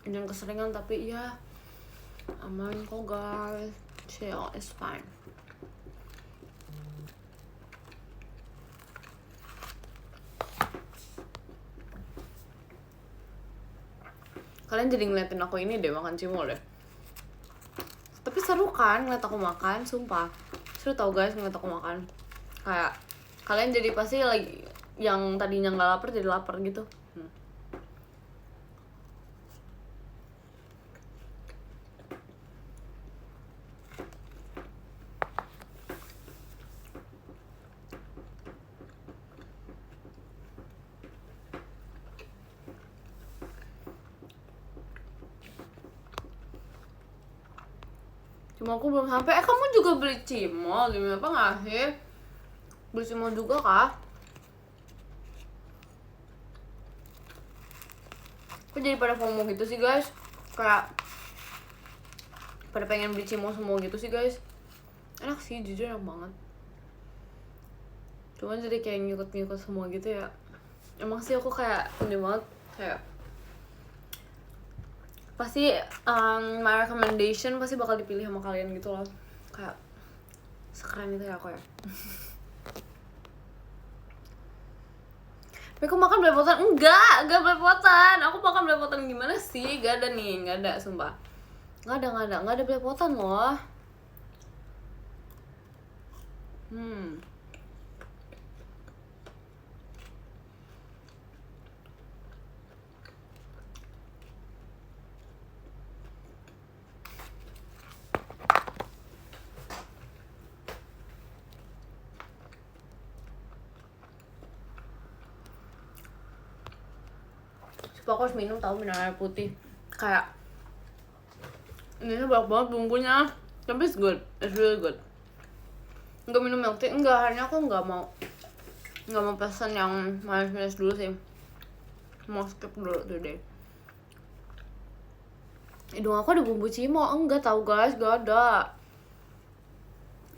Jangan keseringan, tapi ya aman kok guys. Chill, it's fine. Kalian jadi ngeliatin aku ini deh makan cimol deh. Tapi seru kan ngeliat aku makan, sumpah. Seru tau guys ngeliat aku makan. Kayak kalian jadi pasti lagi yang tadinya nggak lapar jadi lapar gitu. Cuma aku belum sampai. Kamu juga beli cimol? Gimana apa nggak sih? Beli cimol juga kah? Kok jadi pada FOMO gitu sih guys? Kayak pada pengen beli cimol semua gitu sih guys. Enak sih, jujur enak banget. Cuman jadi kayak ngikut-ngikut semua gitu ya. Emang sih aku kayak ini banget, kayak pasti my recommendation pasti bakal dipilih sama kalian gitu loh. Kayak sekeren itu ya aku ya. Tapi aku makan belepotan? Enggak belepotan. Aku makan belepotan gimana sih? Gak ada nih, gak ada sumpah. Gak ada belepotan loh. Aku harus minum tahu mineral air putih. Kayak ini banyak banget bumbunya, tapi it's good, it's really good. Enggak minum milk tea, enggak, hanya aku nggak mau pesan yang manis-manis dulu sih. Mau skip dulu today. Hidung aku ada bumbu cimol, enggak tahu guys, gak ada.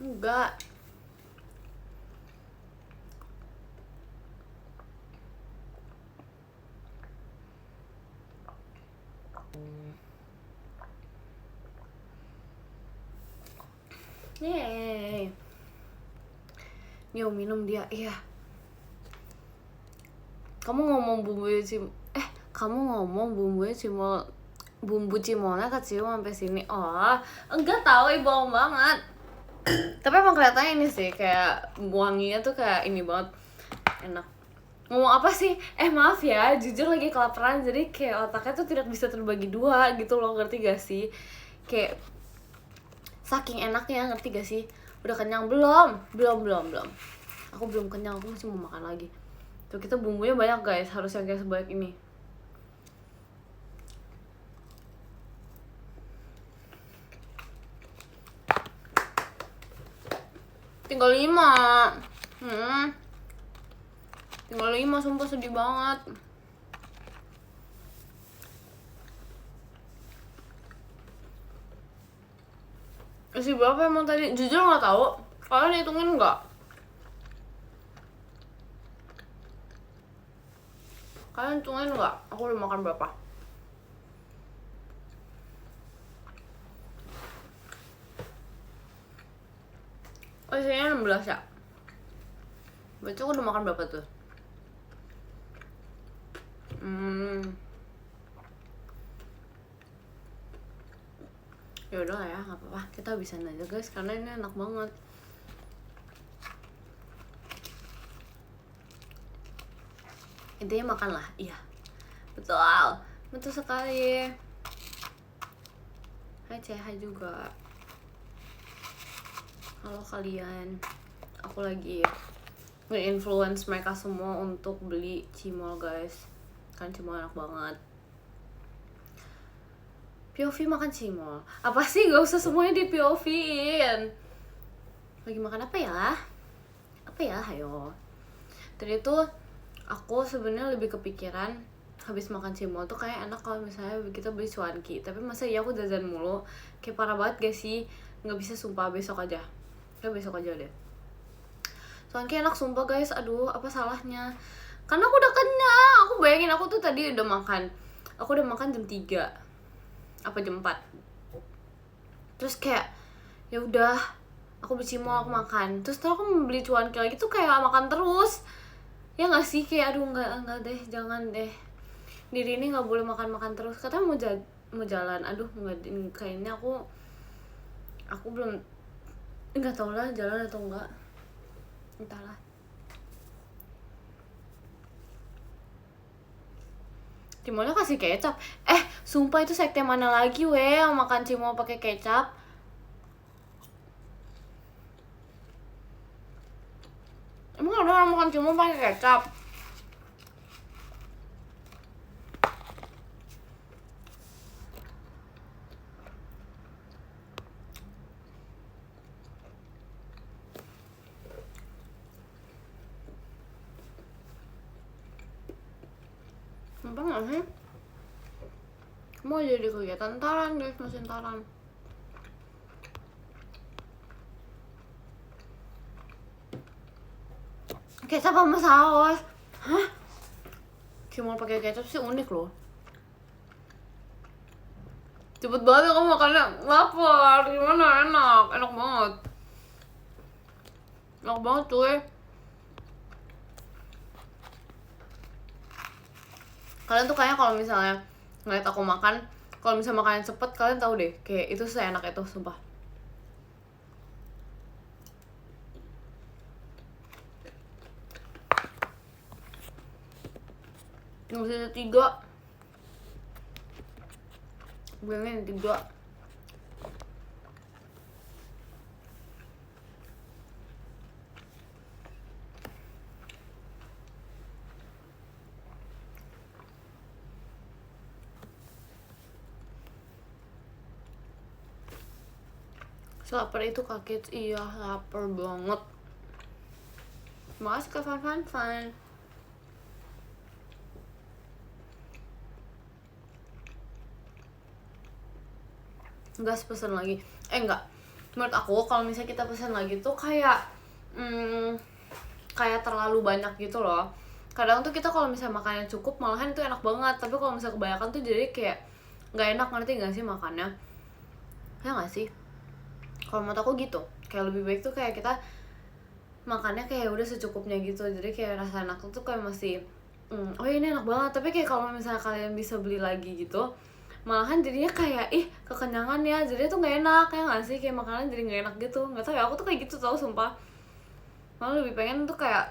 Enggak. Yeay. Yo minum dia, iya. Kamu ngomong bumbu cimol, bumbu cimolnya kecium sampai sini. Oh, enggak tahu, bohong banget. Tapi emang kelihatannya ini sih kayak wanginya tuh kayak ini banget, enak. Ngomong apa sih? Maaf ya, jujur lagi kelaparan, jadi kayak otaknya tuh tidak bisa terbagi dua gitu loh, ngerti gak sih? Kayak saking enaknya, ngerti gak sih? Udah kenyang belum? Belum. Aku belum kenyang, aku masih mau makan lagi. Tuh kita bumbunya banyak guys, harus yang kayak sebanyak ini. Tinggal 5. Tinggal 5, sumpah sedih banget. Isi berapa emang tadi? Jujur nggak tahu. Kalian hitungin nggak? Kalian hitungin nggak? Aku udah makan berapa? Oh, isinya 16 ya? Berarti aku udah makan berapa tuh? Ya udah lah ya, nggak apa-apa. Kita habisin aja guys, karena ini enak banget. Intinya makan lah, iya. Betul sekali. Hai Ceha juga. Halo kalian. Aku lagi nge-influence mereka semua untuk beli cimol guys. Kan cimol enak banget. POV makan cimol. Apa sih? Gak usah semuanya di POV-in. Lagi makan apa ya? Hayo. Tadi tuh aku sebenarnya lebih kepikiran habis makan cimol tuh kayak enak kalau misalnya kita beli cuanki. Tapi masa ya aku jajan mulu? Kayak parah banget gak sih? Gak bisa, sumpah, besok aja. Ya besok aja deh. Cuanki enak sumpah guys. Aduh, apa salahnya? Karena aku udah kenyang. Aku bayangin aku tuh tadi udah makan. Aku udah makan jam 3 apa jam 4. Terus kayak ya udah, aku beli cimol, aku makan. Terus aku membeli cuanki lagi tuh kayak makan terus. Ya nggak sih, kayak aduh enggak deh, jangan deh. Diri ini nggak boleh makan terus. Katanya mau jalan. Aduh, nggak, kayaknya aku belum, nggak tahu lah jalan atau enggak. Entahlah. Cimolnya kasih kecap. Sumpah itu sekte mana lagi yang makan cimol pakai kecap? Emang ada orang makan cimol pakai kecap? Apa nggak sih? Mau jadi kegiatan taran guys, mesin taran. Kecap sama saus. Hah? Cimol pakai kecap sih unik loh. Cepet banget ya kamu makannya. Lapar, gimana? Enak banget. Enak banget cuy. Kalian tuh kayaknya kalau misalnya ngeliat aku makan, kalau misalnya makannya cepet, kalian tahu deh, kayak itu seenak itu, sumpah. Nggak bisa 3. Bilangnya 3. Lapar itu kaget, iya lapar banget. Makasih ke Fan. Gas pesen lagi. Enggak. Menurut aku kalau misalnya kita pesen lagi tuh kayak kayak terlalu banyak gitu loh. Kadang tuh kita kalau misalnya makannya cukup malahan itu enak banget, tapi kalau misalnya kebanyakan tuh jadi kayak nggak enak, ngerti nggak sih makannya? Ya nggak sih? Kalau menurut aku gitu, kayak lebih baik tuh kayak kita makannya kayak udah secukupnya gitu, jadi kayak rasa enak tuh kayak masih oh ini enak banget, tapi kayak kalau misalnya kalian bisa beli lagi gitu malahan jadinya kayak kekenyangan ya, jadi tuh nggak enak ya nggak sih, kayak makanan jadi nggak enak gitu, nggak tahu ya, aku tuh kayak gitu tau sumpah. Malah lebih pengen tuh kayak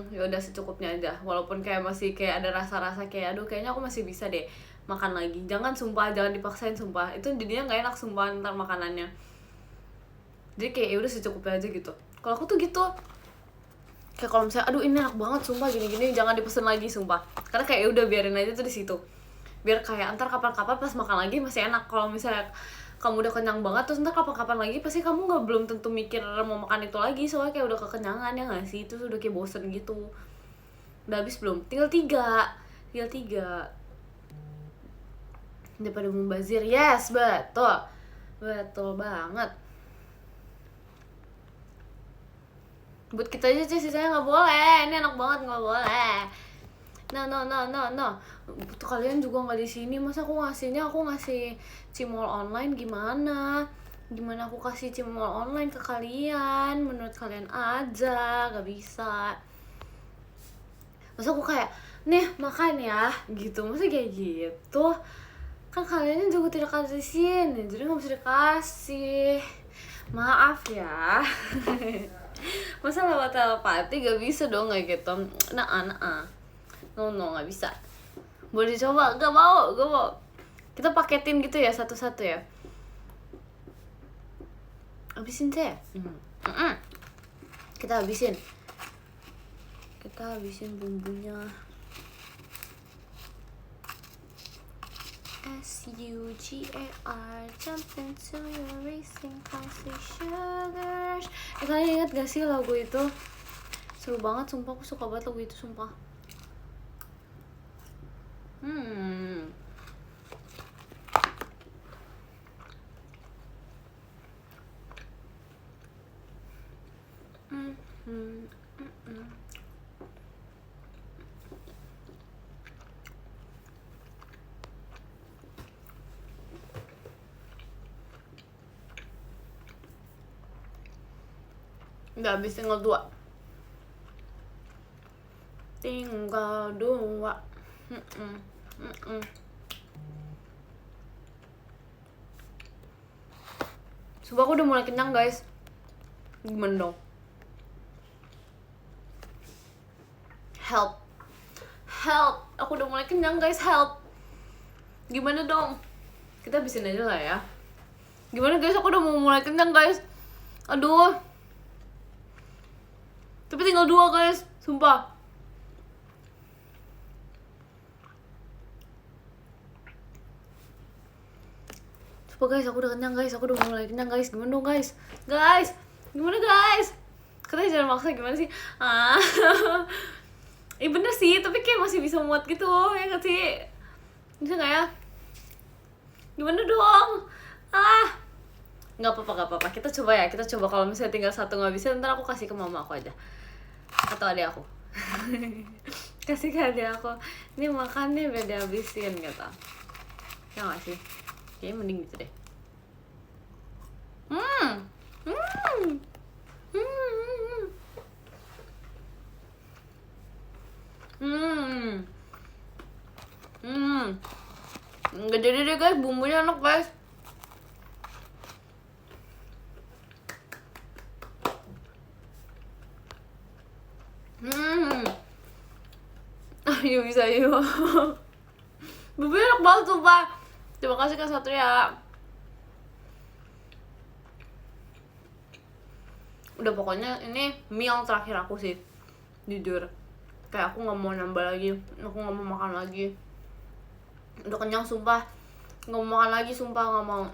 ya udah secukupnya aja, walaupun kayak masih kayak ada rasa-rasa kayak aduh kayaknya aku masih bisa deh makan lagi, jangan dipaksain sumpah, itu jadinya nggak enak sumpah ntar makanannya. Jadi kayak ya udah secukupnya aja gitu. Kalau aku tuh gitu, kayak kalau misalnya aduh ini enak banget sumpah gini-gini, jangan dipesen lagi sumpah, karena kayak ya udah biarin aja tuh di situ, biar kayak antar kapan-kapan pas makan lagi masih enak. Kalau misalnya kamu udah kenyang banget terus ntar kapan-kapan lagi pasti kamu belum tentu mikir mau makan itu lagi, soalnya kayak udah kekenyangan ya nggak sih, itu udah kayak bosen gitu. Udah habis belum? Tinggal 3 daripada membazir. Yes, betul banget. Buat kita aja sih, sisanya nggak boleh. Ini enak banget, nggak boleh. No. Tuh kalian juga nggak di sini, masa aku ngasih cimol online gimana? Gimana aku kasih cimol online ke kalian? Menurut kalian aja, nggak bisa. Masa aku kayak nih makan ya gitu, masa kayak gitu? Kan kalian juga tidak kasih sini, jadi nggak bisa dikasih. Maaf ya. Masa lewat telepati gak bisa dong kayak gitu. No gak bisa. Boleh dicoba? Gak mau. Kita paketin gitu ya satu-satu ya. Habisin saya. Kita habisin bumbunya. SUGAR, jump into your racing classic sugars. Kalian ingat gak sih lagu itu? Seru banget sumpah, aku suka banget lagu itu sumpah. Udah habis, tinggal 2. Sumpah aku udah mulai kenyang guys. Gimana dong? Help, aku udah mulai kenyang guys, help. Gimana dong? Kita habisin aja lah ya. Gimana guys, aku udah mau mulai kenyang guys. Aduh. Tapi tinggal 2 guys, sumpah. Sumpah guys, aku udah kenyang guys, aku udah mulai kenyang guys. Gimana dong guys? Gimana guys? Katanya jangan maksa, gimana sih? Bener sih, tapi kayak masih bisa muat gitu ya nggak sih? Bisa nggak ya? Gimana dong? Nggak apa-apa. Kita coba ya, kita coba. Kalau misalnya tinggal satu nggak bisa, ntar aku kasih ke mama aku aja atau adik aku. Kasih ke adik aku, ini makan nih biar dihabisin gitu. Ya nggak sih? Kayaknya mending gitu deh. Nggak jadi deh guys, bumbunya enak guys. Ayo bisa yuk. Bumbunya enak banget sumpah. Terima kasih Kak Satria. Udah pokoknya ini meal terakhir aku sih, jujur. Kayak aku nggak mau nambah lagi, aku nggak mau makan lagi. Udah kenyang sumpah, nggak mau makan lagi sumpah, nggak mau.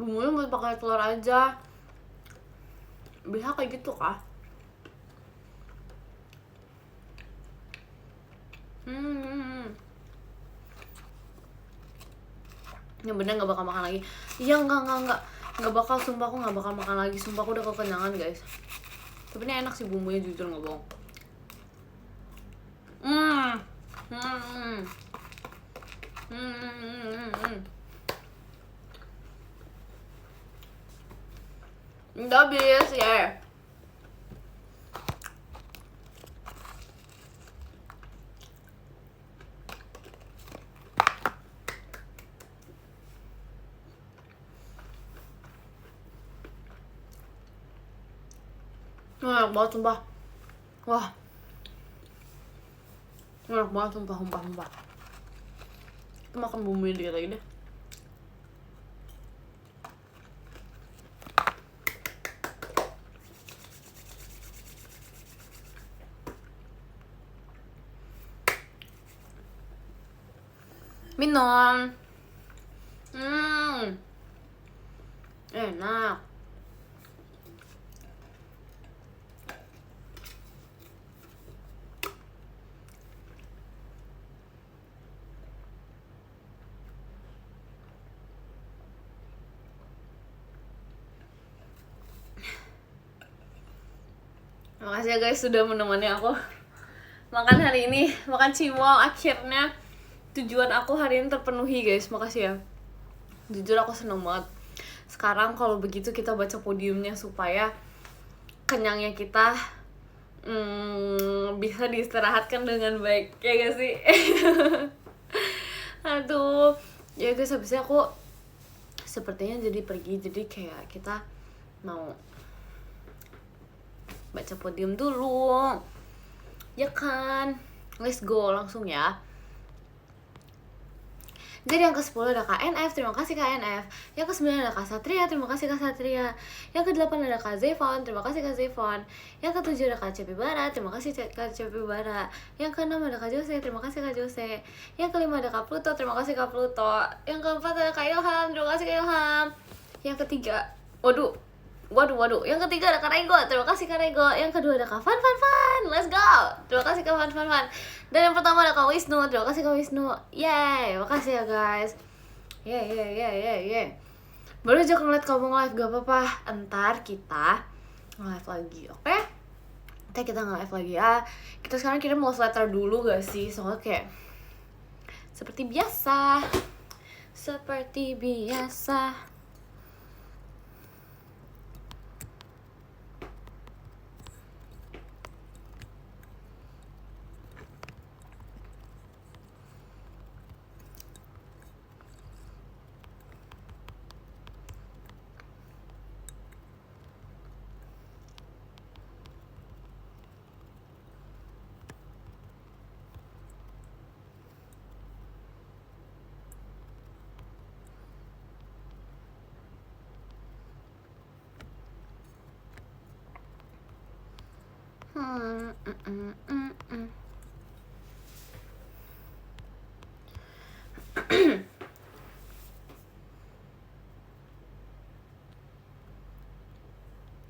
Bumbunya buat pakai telur aja, bisa kayak gitu kah? Yang bener nggak bakal makan lagi. Iya nggak bakal sumpah, aku nggak bakal makan lagi sumpah, aku udah kekenyangan guys. Tapi ini enak sih bumbunya, jujur nggak bohong. Udah habis ya. Enak banget sumpah. Wah, enak banget sumpah. Kita makan bumbunya dikit lagi deh. Minum. Enak. Makasih ya guys sudah menemani aku makan hari ini, makan cimol. Akhirnya tujuan aku hari ini terpenuhi guys, makasih ya. Jujur aku seneng banget. Sekarang kalau begitu kita baca podiumnya supaya kenyangnya kita bisa diistirahatkan dengan baik, ya gak sih? Aduh, ya guys, habisnya aku sepertinya jadi pergi, jadi kayak kita mau baca podium dulu, ya kan? Let's go langsung ya. Jadi yang ke-10 ada KNF, terima kasih KNF. Yang ke-9 ada Kak Satria, terima kasih Kak Satria. Yang ke-8 ada Kak Zevon, terima kasih Kak Zevon. Yang ke-7 ada Kak Cepi Bara, terima kasih Kak Cepi Bara. Yang ke-6 ada Kak Jose, terima kasih Kak Jose. Yang ke-5 ada Kak Pluto, terima kasih Kak Pluto. Yang ke-4 ada Kak Ilham, terima kasih Kak Ilham. Yang ketiga, waduh. Yang ketiga ada Kak Rego, terima kasih Kak Rego. Yang kedua ada Kak Fan, let's go. Terima kasih Kak Fan. Dan yang pertama ada Kak Wisnu, terima kasih Kak Wisnu. Yeay, makasih ya guys. Yeay. Baru aja ngeliat kamu nge-live, gak apa-apa. Entar kita nge-live lagi, oke? Ntar kita nge-live lagi ya. Kita sekarang kirim love letter dulu gak sih? Soalnya kayak seperti biasa.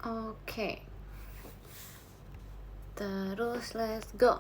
Oke. terus, let's go.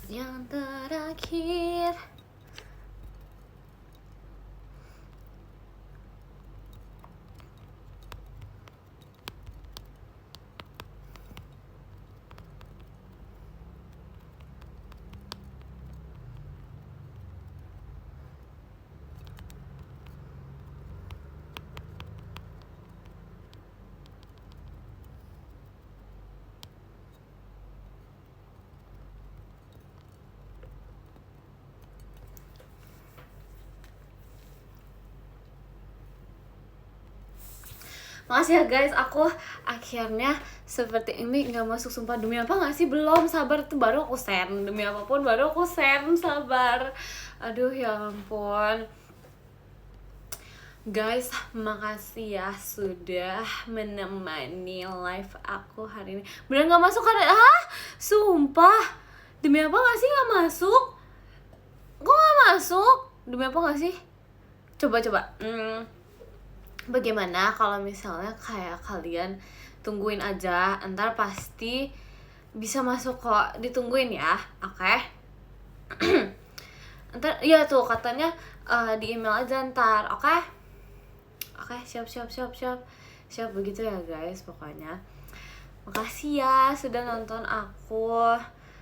Yang terakhir, makasih ya guys, aku akhirnya seperti ini nggak masuk, sumpah. Demi apa nggak sih? Belum, sabar, tuh baru aku send. Demi apapun baru aku send, sabar. Aduh ya ampun. Guys, makasih ya sudah menemani live aku hari ini. Bener nggak masuk karena sumpah. Demi apa nggak sih nggak masuk? Kok nggak masuk? Demi apa nggak sih? Coba. Bagaimana kalau misalnya kayak kalian tungguin aja, ntar pasti bisa masuk kok, ditungguin ya, oke? Ntar ya tuh katanya di email aja ntar, oke? Siap begitu ya guys, pokoknya. Makasih ya sudah nonton aku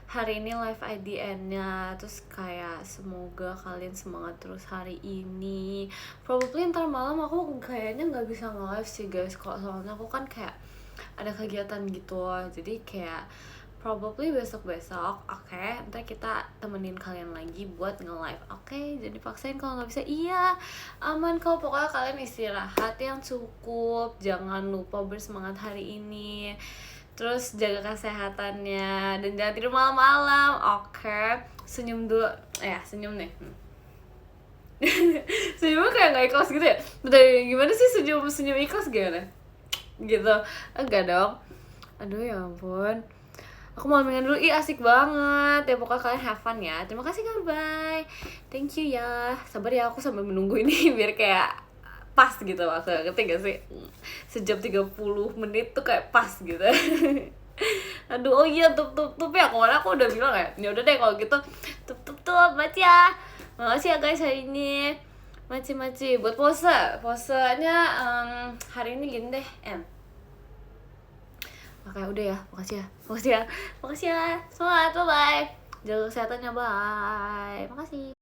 hari ini live IDN-nya. Terus kayak semoga kalian semangat terus hari ini. Probably ntar malam aku kayaknya nggak bisa nge-live sih guys, kok soalnya aku kan kayak ada kegiatan gitu. Jadi kayak probably besok-besok, oke? Ntar kita temenin kalian lagi buat nge-live, oke? Jadi paksain kalau nggak bisa, iya aman kok. Pokoknya kalian istirahat yang cukup, jangan lupa bersemangat hari ini. Terus jaga kesehatannya dan jangan tidur malam-malam, oke? Senyum dulu, senyum nih. Senyumnya kayak nggak ikhlas gitu ya. Bentar, gimana sih senyum ikhlas gimana? Gitu, enggak dong. Aduh ya ampun. Aku mau minum dulu, asik banget. Ya pokoknya kalian have fun ya. Terima kasih, bye. Thank you ya. Sabar ya, aku sambil menunggu ini biar kayak pas gitu, aku ngerti gak sih? Sejam 30 menit tuh kayak pas gitu. Aduh, oh iya, tup ya, kemarin aku udah bilang ya udah deh kalau gitu, tup maci ya. Makasih ya guys hari ini, maci buat posenya hari ini gini deh, Oke, udah ya, makasih ya, semangat, bye, jaga kesehatannya, bye, makasih.